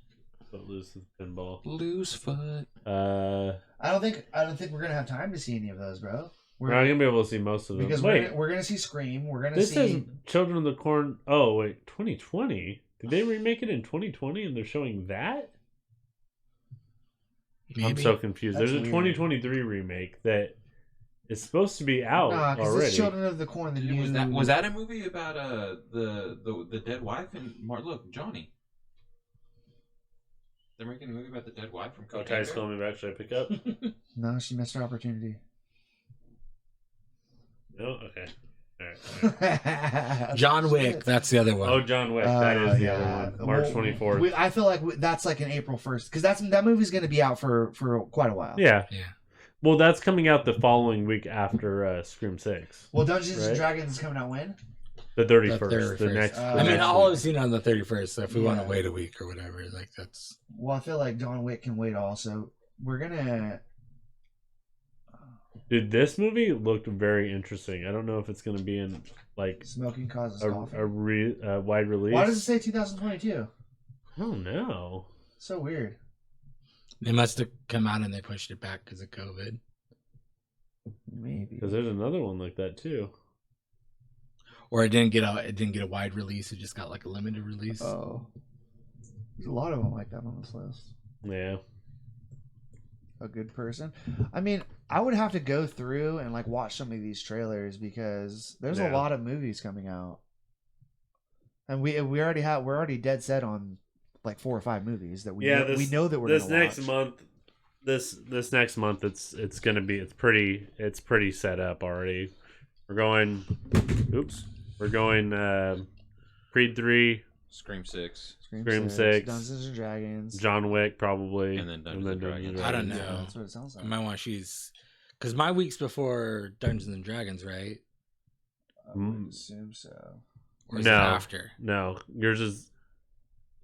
Footloose with pinball. Loose foot. I don't think we're gonna have time to see any of those, bro. We're not gonna be able to see most of them. Because Wait, we're gonna see Scream. We're gonna this see. is Children of the Corn. Oh wait, 2020. Did they remake it in 2020 and they're showing that? I'm Maybe. so confused. That's There's a weird. 2023 remake that is supposed to be out Nah, because already. it's Children of the Corn. The new. Was that a movie about the dead wife and look Johnny? They're making a movie about the dead wife from Oh, Code Ty's Anchor? calling me back. Should I pick up? No, she missed her opportunity. No? Okay. All right. John Wick. That's the other one. Oh, John Wick. That is the yeah. other one. March 24th. I feel like that's like an April 1st because that movie's going to be out for quite a while. Yeah. Yeah. Well, that's coming out the following week after Scream 6. Well, Dungeons Right. and Dragons is coming out when? The 31st. The 31st. The next. I the I mean, next I'll week. always see it on the 31st. So if we want Yeah. to wait a week or whatever, like that's. Well, I feel like John Wick can wait also. We're going to. Dude, this movie looked very interesting. I don't know if it's going to be in like Smoking causes a coughing. wide release. Why does it say 2022? I don't know. So weird. They must have come out and they pushed it back because of COVID. Maybe. Because there's another one like that too. Or it didn't get a wide release. It just got like a limited release. Oh. There's a lot of them like that on this list. Yeah. A good person. I mean, I would have to go through and like watch some of these trailers because there's a Yeah. lot of movies coming out, and we're already dead set on like 4 or 5 movies that we we know that we're this gonna next watch. month. This next month, it's gonna be it's pretty set up already. We're going. Oops. We're going. Creed 3, Scream 6. Scream 6, Dungeons and Dragons. John Wick probably, And then Dungeons and Dragons. I don't Yeah, know. that's what it sounds I like. might want to choose because my week's before Dungeons and Dragons, right? I would assume so. Or is No. it after? No, yours is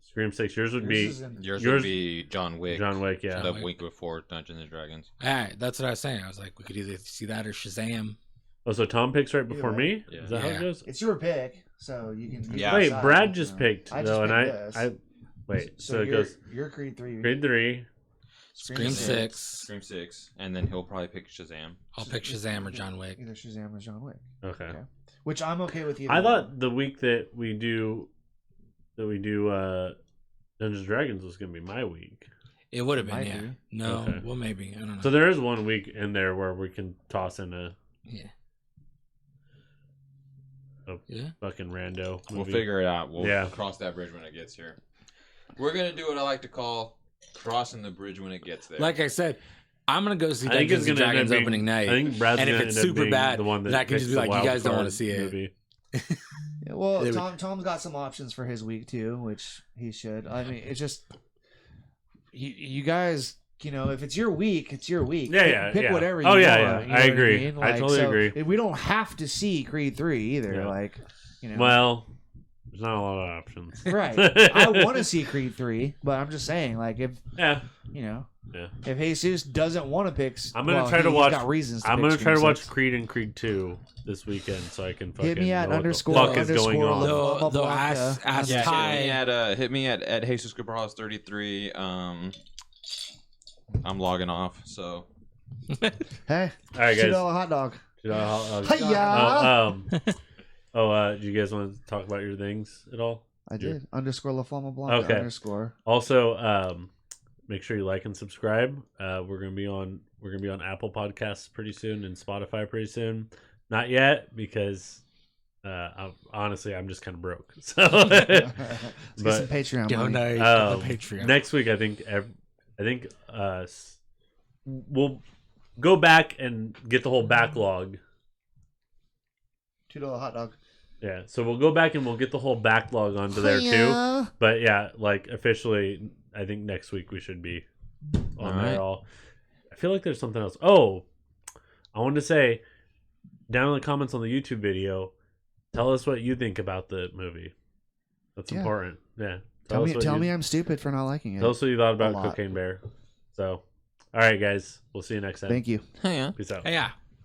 Scream 6. Yours would Yours be is in- Yours Yours- would be John Wick. John Wick. Yeah. The Wick. week before Dungeons and Dragons. All right, that's what I was saying. I was like, we could either see that or Shazam. Oh, so Tom picks right before Either me. Yeah. Is that how Yeah. it goes? It's your pick, so you can. Yeah. Wait, decide, Brad you just know. picked I just though, and picked I this. wait. So So it you're, goes you're Creed 3. Creed 3. Scream 6. Scream 6. And then he'll probably pick Shazam. I'll pick Shazam or John Wick. Either Shazam or John Wick. Okay. Okay. Which I'm okay with either. I one. thought the week that we do Dungeons and Dragons was gonna be my week. It would have been, Might yeah. be. No, Okay. well, maybe. I don't know. So there is one week in there where we can toss in a yeah. Oh. Yeah. fucking rando. We'll movie. figure it out. We'll Yeah. cross that bridge when it gets here. We're going to do what I like to call crossing the bridge when it gets there. Like I said, I'm going to go see I think it's Dungeons and gonna end up Dragons being- opening night. I think Brad's And if gonna it's end up super being bad, the one that then I can just picks be the like, you guys don't wild wanna card see it. movie. Yeah, well, They would- Tom's got some options for his week too, which he should. I mean, it's just you guys. You know, if it's your week, it's your week. Yeah, Pick yeah. whatever. Oh, you yeah, want, yeah. you know I what agree. mean? I totally so agree. We don't have to see Creed 3 either. Yeah. Like, you know. Well, there's not a lot of options. Right. I want to see Creed 3, but I'm just saying, like, if Yeah. you know, Yeah. if Jesus doesn't want to pick, I'm gonna well, try to he's watch. Got reasons. I'm pick gonna try to Scream watch 6. Creed and Creed 2 this weekend, so I can fucking Hit me at know what the underscore fuck is going underscore on. Though Blanca. ask yeah, Ty. hit me at Jesus Cabrales 33. I'm logging off, so Hey, All right, guys. $2 hot dog. Hi-ya! Do you guys want to talk about your things at all? I did. Underscore La Flama Blanca. Okay. Underscore. Also, make sure you like and subscribe. We're gonna be on Apple Podcasts pretty soon and Spotify pretty soon. Not yet because honestly I'm just kind of broke. So, Let's get some but Patreon Donate money. to the Patreon. next week I think we'll go back and get the whole backlog. $2 hot dog. Yeah, so we'll go back and we'll get the whole backlog onto there too. Hi-ya! But yeah, like officially, I think next week we should be on All there right. all. I feel like there's something else. Oh, I wanted to say down in the comments on the YouTube video, tell us what you think about the movie. That's Yeah. important. Yeah. Tell us what me you- I'm stupid for not liking it. Tell us what you thought A about lot. Cocaine Bear. So, all right, guys, we'll see you next time. Thank you. yeah. Peace out. Yeah.